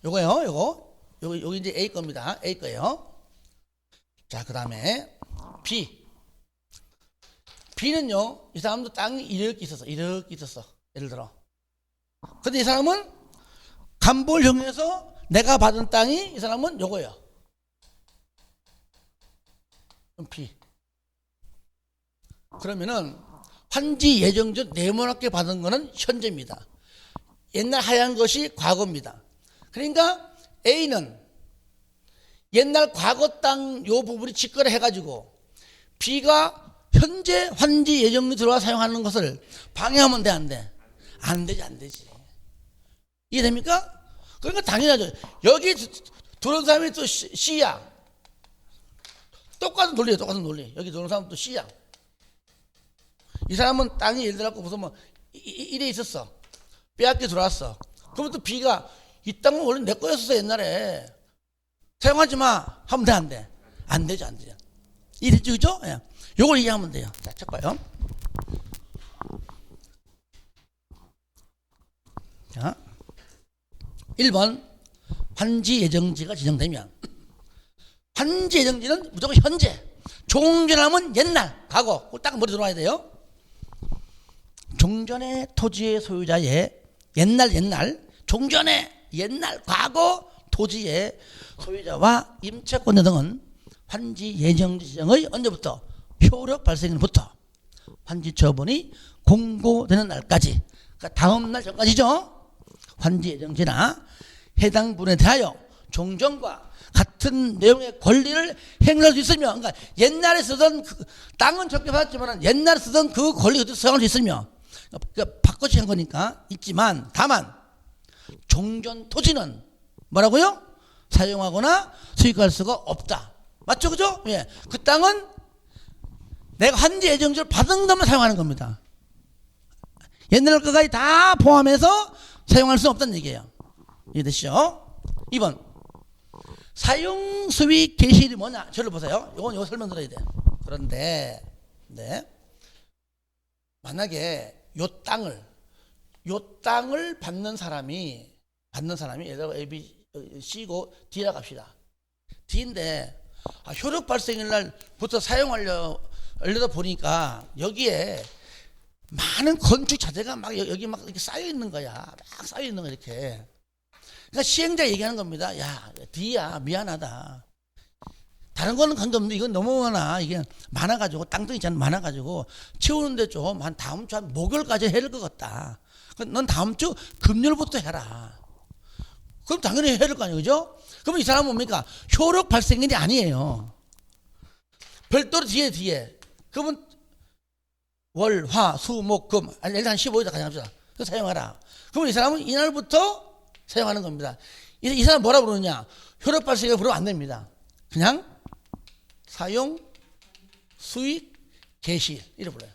요거 이제 A 겁니다. A 거예요. 자, 그 다음에 B는요, 이 사람도 땅이 이렇게 있었어. 예를 들어. 근데 이 사람은 간보일형에서 내가 받은 땅이 이 사람은 요거예요. B. 그러면은 환지 예정지 네모나게 받은 거는 현재입니다. 옛날 하얀 것이 과거입니다. 그러니까 A는 옛날 과거 땅 요 부분이 직거래 해가지고 B가 현재 환지 예정지 들어와 사용하는 것을 방해하면 돼, 안 돼? 안 되지. 이해됩니까? 그러니까 당연하죠. 여기 들어온 사람이 또 C야. 똑같은 논리. 여기 들어온 사람은 또 C야. 이 사람은 땅이 예를 들어 무슨 뭐 이래 있었어. 빼앗겨 들어왔어. 그러면 또 B가 이 땅은 원래 내 거였어 옛날에. 사용하지 마. 하면 돼, 안 돼? 안 되죠. 이해됐죠, 그죠? 예. 요걸 이해하면 돼요. 자, 책 봐요. 자, 1번 환지 예정지가 지정되면 환지 예정지는 무조건 현재, 종전하면 옛날, 과거. 딱 머리 들어와야 돼요. 종전의 토지의 소유자의 옛날, 종전의 옛날, 과거 토지의 소유자와 임차권 등은 환지 예정지 지정의 언제부터? 효력 발생일부터 환지 처분이 공고되는 날까지, 그러니까 다음 날 전까지죠. 환지 예정지나 해당 분에 대하여 종전과 같은 내용의 권리를 행사할 수 있으며, 그러니까 옛날에 쓰던 땅은 적게 받았지만 옛날에 쓰던 그 권리 그대로 사용할 수 있으며, 그러니까 바꿔치 한 거니까 있지만, 다만 종전 토지는 뭐라고요? 사용하거나 수익할 수가 없다. 맞죠, 그죠? 예, 그 땅은 내가 환지 예정지를 받은 것만 사용하는 겁니다. 옛날 것까지 다 포함해서 사용할 수 없다는 얘기예요. 이해되시죠? 2번 사용 수익 개시일이 뭐냐? 저를 보세요. 요거 설명 드려야 돼요. 그런데 만약에 요 땅을 받는 사람이 예를 들어 A, B, C고 D라고 합시다. D인데 효력 발생일 날부터 사용하려다 보니까 여기에 많은 건축 자재가 막 여기 막 이렇게 쌓여 있는 거야. 막 쌓여 있는 거 이렇게. 그러니까 시행자 얘기하는 겁니다. 야, D야, 미안하다. 다른 거는 관계없는데 이건 너무 많아. 이게 많아가지고 땅덩이 있잖아. 많아가지고 채우는데 좀 한 다음 주 한 목요일까지 해야 될 것 같다. 넌 다음 주 금요일부터 해라. 그럼 당연히 해야 될 거 아니에요, 그죠? 그럼 이 사람은 뭡니까? 효력 발생일이 아니에요. 별도로 뒤에. 그러면 월, 화, 수, 목, 금. 일단 한 15일다 가정합시다. 그거 사용하라. 그러면 이 사람은 이날부터 사용하는 겁니다. 이 사람 뭐라 부르느냐? 효력 발생을 부르면 안 됩니다. 그냥 사용, 수익, 개시일. 이렇게 불러요.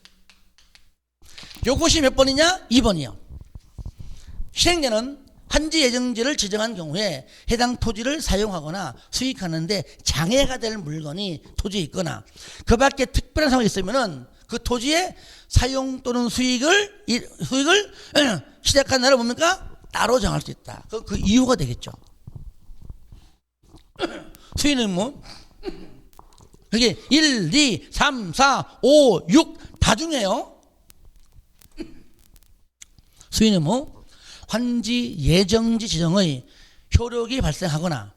요것이 몇 번이냐? 2번이요. 실행자는 환지 예정지를 지정한 경우에 해당 토지를 사용하거나 수익하는데 장애가 될 물건이 토지에 있거나 그 밖에 특별한 상황이 있으면은 그 토지의 사용 또는 수익을 시작한 날을 뭡니까? 따로 정할 수 있다. 그 이유가 되겠죠. 수익은 뭐? 이게 1, 2, 3, 4, 5, 6 다 중요해요. 수익은 뭐? 환지 예정지 지정의 효력이 발생하거나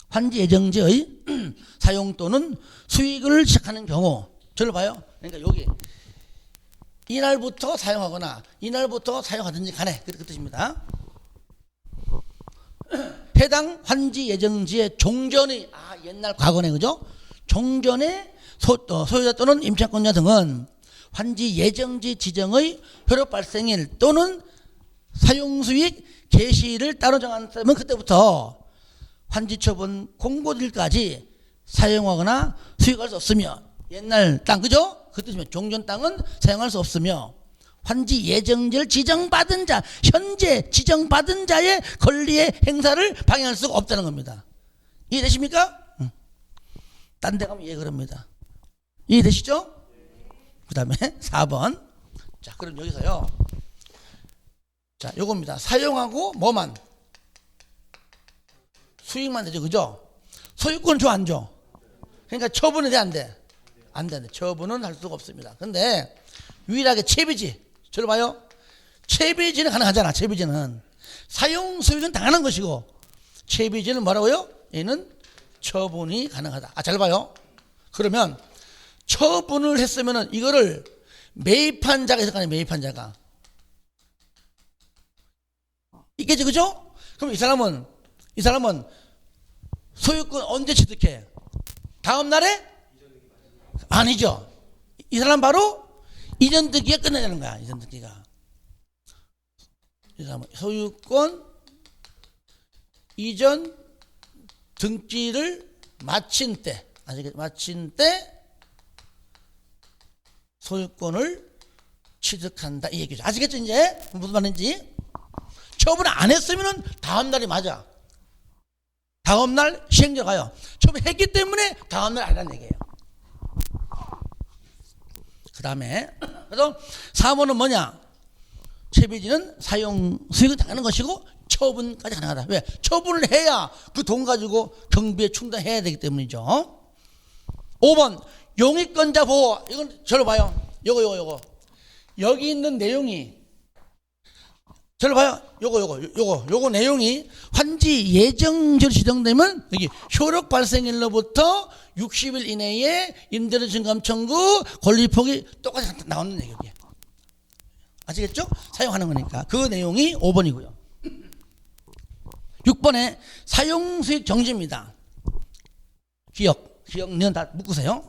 환지 예정지의 사용 또는 수익을 시작하는 경우. 저를 봐요. 그러니까 여기 이날부터 사용하거나 이날부터 사용하든지 간에 그 뜻입니다. 해당 환지 예정지의 종전의 옛날 과거네, 그죠? 종전의 소유자 또는 임차권자 등은 환지 예정지 지정의 효력 발생일 또는 사용수익 개시일을 따로 정한다면 그때부터 환지처분 공고일까지 사용하거나 수익할 수 없으며 옛날 땅, 그죠? 그 뜻이면 종전 땅은 사용할 수 없으며 환지 예정지를 지정받은 자, 현재 지정받은 자의 권리의 행사를 방해할 수가 없다는 겁니다. 이해되십니까? 딴 데 가면 그럽니다. 이해되시죠? 그 다음에 4번. 자, 그럼 여기서요. 자, 요겁니다. 사용하고 뭐만? 수익만 되죠, 그죠? 소유권 줘, 안 줘? 그러니까 처분이 돼, 안 돼? 안 돼. 처분은 할 수가 없습니다. 근데 유일하게 채비지. 저를 봐요. 채비지는 가능하잖아. 채비지는 사용 수익은 당하는 것이고 채비지는 뭐라고요? 얘는 처분이 가능하다. 잘 봐요. 그러면 처분을 했으면은 이거를 매입한 자가 있을 거 아니에요. 매입한 자가 있겠지, 그죠? 그럼 이 사람은 소유권 언제 취득해? 다음 날에? 아니죠. 이 사람 바로 이전 등기가 끝나자는 거야. 이전 등기가. 이 사람은 소유권 이전 등기를 마친 때, 마친 때 소유권을 취득한다 이 얘기죠. 아시겠죠? 이제 무슨 말인지. 처분 안 했으면은 다음 날이 맞아. 다음 날 시행자 가요. 처분했기 때문에 다음 날 아니라는 얘기예요. 그 다음에 그래서 4번은 뭐냐? 채비지는 사용 수익을 당하는 것이고 처분까지 가능하다. 왜? 처분을 해야 그 돈 가지고 경비에 충당해야 되기 때문이죠. 5번 용익권자 보호. 이건 저를 봐요. 요거 여기 있는 내용이 저를 봐요. 요거 내용이 환지 예정지로 지정되면 여기 효력 발생일로부터 60일 이내에 임대료 증감 청구 권리폭이 똑같이 나오는 내용이에요. 아시겠죠? 사용하는 거니까. 그 내용이 5번이고요. 6번에 사용수익 정지입니다. 기억은 다 묶으세요.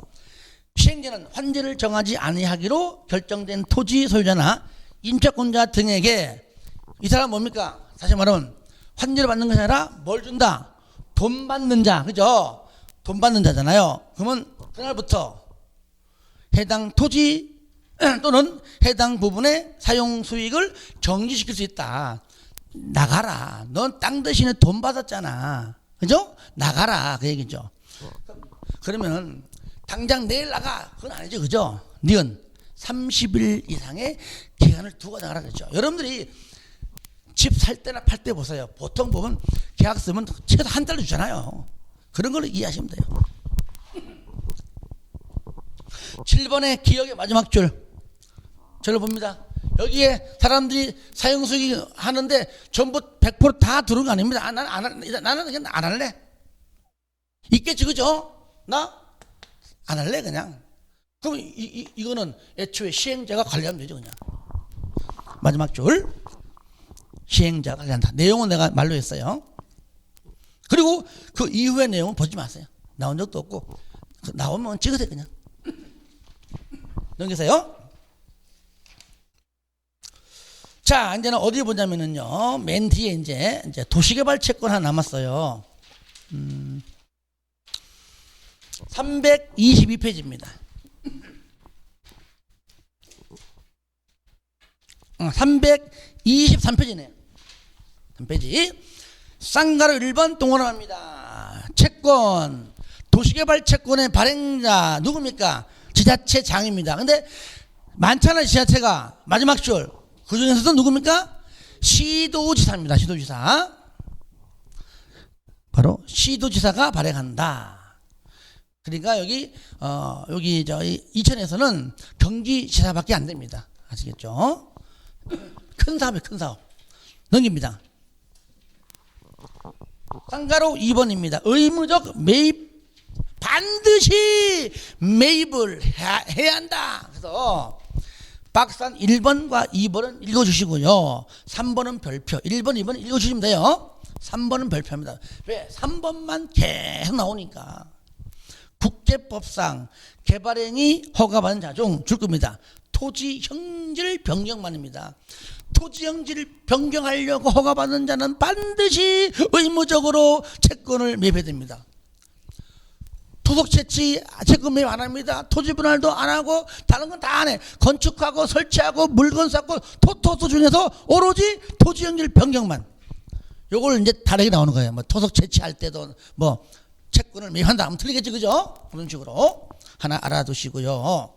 시행자는 환지를 정하지 아니하기로 결정된 토지 소유자나 임차권자 등에게 이 사람 뭡니까? 다시 말하면 환지를 받는 것이 아니라 뭘 준다? 돈 받는 자, 그죠? 돈 받는 자잖아요. 그러면 그날부터 해당 토지 또는 해당 부분의 사용 수익을 정지시킬 수 있다. 나가라. 넌 땅 대신에 돈 받았잖아. 그죠? 나가라. 그 얘기죠. 그러면 당장 내일 나가. 그건 아니죠. 그죠? 니은 30일 이상의 기간을 두고 나가라 그랬죠. 여러분들이 집 살 때나 팔 때 보세요. 보통 보면 계약 쓰면 최소 한 달 주잖아요. 그런 걸 이해하시면 돼요. 7번의 기억의 마지막 줄. 저를 봅니다. 여기에 사람들이 사용수익 하는데 전부 100% 다 들은 거 아닙니다. 나는 그냥 안 할래. 있겠지, 그죠? 나 안 할래 그냥. 그럼 이거는 애초에 시행자가 관리하면 되죠, 그냥. 마지막 줄 시행자가 관리한다. 내용은 내가 말로 했어요. 그리고 그 이후의 내용은 보지 마세요. 나온 적도 없고 나오면 찍으세요 그냥. 넘기세요. 자, 이제는 어디 보자면은요, 맨 뒤에 이제 도시개발 채권 하나 남았어요. 322페이지입니다. 323페이지네요. 3페이지. 쌍가루 1번 동원합니다. 채권, 도시개발 채권의 발행자 누굽니까? 지자체장입니다. 근데 많잖아요, 지자체가. 마지막 줄. 그 중에서도 누굽니까? 시도지사입니다. 시도지사. 바로 시도지사가 발행한다. 그러니까 여기 이천에서는 경기지사밖에 안 됩니다. 아시겠죠? 큰 사업이에요, 큰 사업. 넘깁니다. 쌍가루 2번입니다. 의무적 매입, 반드시 매입을 해야 한다. 그래서 박스한 1번과 2번은 읽어주시고요. 3번은 별표, 1번, 2번 읽어주시면 돼요. 3번은 별표입니다. 왜? 3번만 계속 나오니까. 국제법상 개발행위 허가받은 자 중 줄 겁니다. 토지 형질 변경만입니다. 토지 형질 변경하려고 허가받는 자는 반드시 의무적으로 채권을 매입해야 됩니다. 토속 채취 채권 매입 안 합니다. 토지 분할도 안 하고 다른 건 다 안 해. 건축하고 설치하고 물건 쌓고 토토수 중에서 오로지 토지 형질 변경만. 요걸 이제 다르게 나오는 거예요. 뭐 토속 채취할 때도 뭐 채권을 매입한다 하면 틀리겠지, 그죠? 그런 식으로 하나 알아두시고요.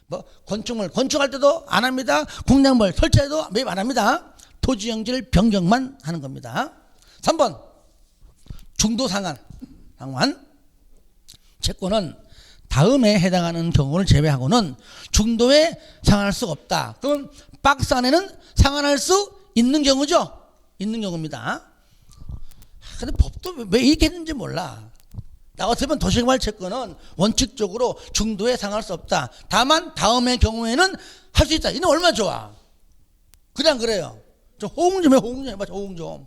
뭐 건축물 건축할 때도 안 합니다. 공작물 설치해도 매입 안 합니다. 토지 형질 변경만 하는 겁니다. 3번 중도 상환. 채권은 다음에 해당하는 경우를 제외하고는 중도에 상환할 수 없다. 그럼 박스 안에는 상환할 수 있는 경우죠. 있는 경우입니다. 근데 법도 왜 이렇게 했는지 몰라. 나 같으면 도시개발 채권은 원칙적으로 중도에 상할 수 없다. 다만 다음의 경우에는 할 수 있다. 이는 얼마나 좋아. 그냥 그래요. 좀 호응 좀 해. 호응 좀 해봐. 호응 좀.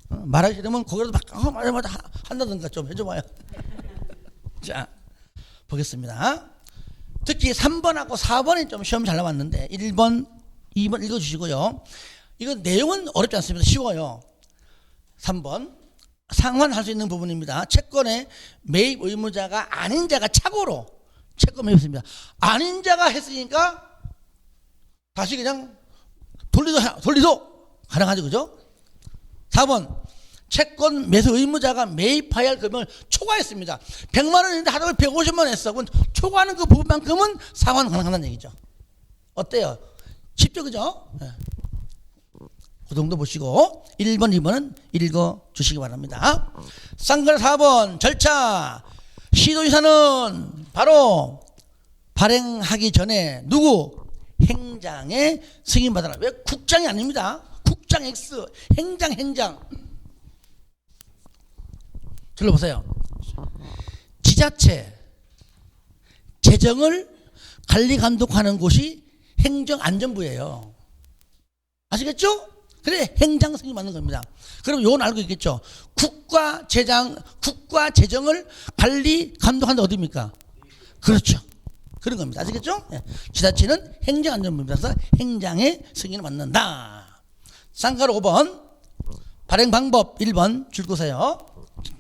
말하기 싫으면 거기라도 막 맞아 한다든가 좀 해줘봐요. 자, 보겠습니다. 특히 3번하고 4번이 좀 시험 잘 나왔는데 1번, 2번 읽어주시고요. 이거 내용은 어렵지 않습니다. 쉬워요. 3번 상환할 수 있는 부분입니다. 채권의 매입 의무자가 아닌 자가 착오로 채권 매입했습니다. 아닌 자가 했으니까 다시 그냥 돌리도 가능하죠, 그죠? 4번 채권 매수 의무자가 매입해야 할 금액을 초과했습니다. 100만 원인데 하다가 150만 원 했어. 그럼 초과하는 그 부분만큼은 상환 가능하다는 얘기죠. 어때요? 쉽죠, 그죠? 네. 그 정도 보시고 1번, 2번은 읽어주시기 바랍니다. 쌍가루 4번 절차. 시도지사는 바로 발행하기 전에 누구? 행장의 승인받아라. 왜? 국장이 아닙니다. 국장 X, 행장. 들어보세요. 지자체 재정을 관리 감독하는 곳이 행정안전부예요. 아시겠죠? 그래, 행장 승인 받는 겁니다. 그럼 요건 알고 있겠죠? 국가 재정을 관리 감독하는 데 어디입니까? 그렇죠. 그런 겁니다. 아시겠죠? 네. 지자체는 행정안전부입니다. 그래서 행장의 승인을 받는다. 쌍가루 5번 발행 방법 1번 줄거세요.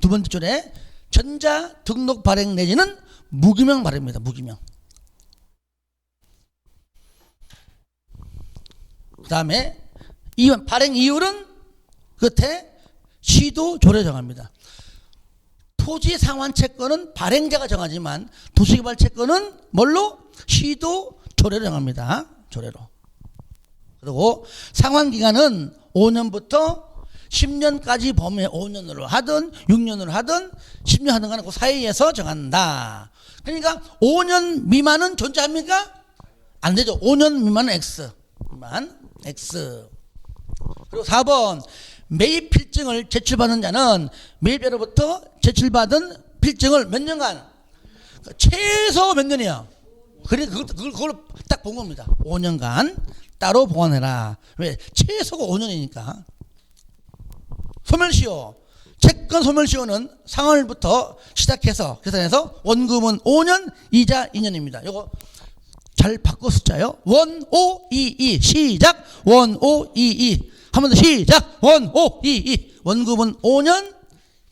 두 번째 줄에 전자 등록 발행 내지는 무기명 발행입니다. 무기명. 그 다음에 2번 발행 이율은 끝에 시도 조례 정합니다. 토지 상환 채권은 발행자가 정하지만 도시개발 채권은 뭘로? 시도 조례로 정합니다. 조례로. 그리고 상환 기간은 5년부터 10년까지 범위에 5년으로 하든 6년으로 하든 10년 하든 간에 그 사이에서 정한다. 그러니까 5년 미만은 존재합니까? 안 되죠. 5년 미만은 X. 미만 X. 그리고 4번 매입 필증을 제출받은 자는 매입자로부터 제출받은 필증을 몇 년간 최소 몇 년이야. 그래 그걸 딱 본 겁니다. 5년간 따로 보관해라. 왜? 최소가 5년이니까. 소멸시효. 채권 소멸시효는 상환일부터 시작해서 계산해서 원금은 5년, 이자 2년입니다. 요거 잘 바꿔 숫자요. 1522 시작. 1522 한 번 더 시작. 1522 원금은 5년,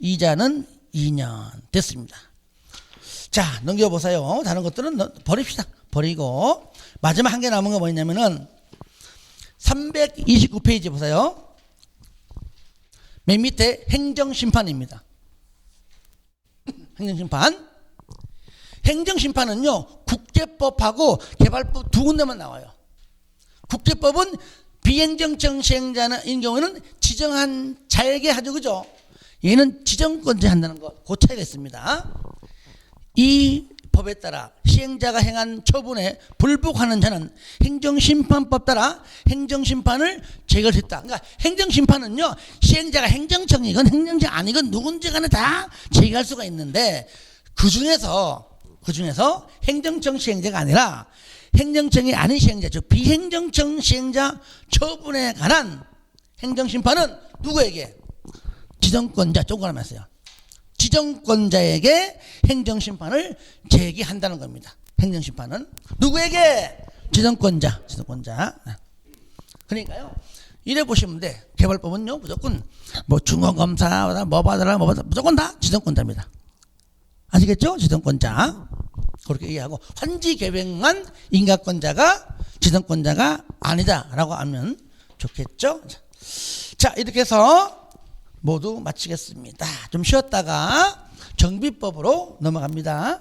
이자는 2년 됐습니다. 자, 넘겨보세요. 다른 것들은 버립시다. 버리고 마지막 한 개 남은 거 뭐냐면은 329페이지 보세요. 맨 밑에 행정심판입니다. 행정심판. 행정심판은요, 국제법하고 개발법 두 군데만 나와요. 국제법은 비행정청 시행자인 경우에는 지정한 자에게 하죠, 그죠? 얘는 지정권자 한다는 거, 그 차이가 있습니다. 이 법에 따라 시행자가 행한 처분에 불복하는 자는 행정심판법 따라 행정심판을 제거했다. 그러니까 행정심판은요, 시행자가 행정청이건 행정청 아니건 누군지 간에 다 제기할 수가 있는데 그 중에서 행정청 시행자가 아니라 행정청이 아닌 시행자, 즉 비행정청 시행자 처분에 관한 행정심판은 누구에게? 지정권자, 조건하면서요. 지정권자에게 행정심판을 제기한다는 겁니다. 행정심판은 누구에게? 지정권자. 그러니까요, 이래 보시면 돼. 개발법은요, 무조건 뭐 중간검사 뭐 받아라 무조건 다 지정권자입니다. 아시겠죠? 지정권자. 그렇게 이해하고 환지계획만 인가권자가 지정권자가 아니다라고 하면 좋겠죠? 자, 이렇게 해서 모두 마치겠습니다. 좀 쉬었다가 정비법으로 넘어갑니다.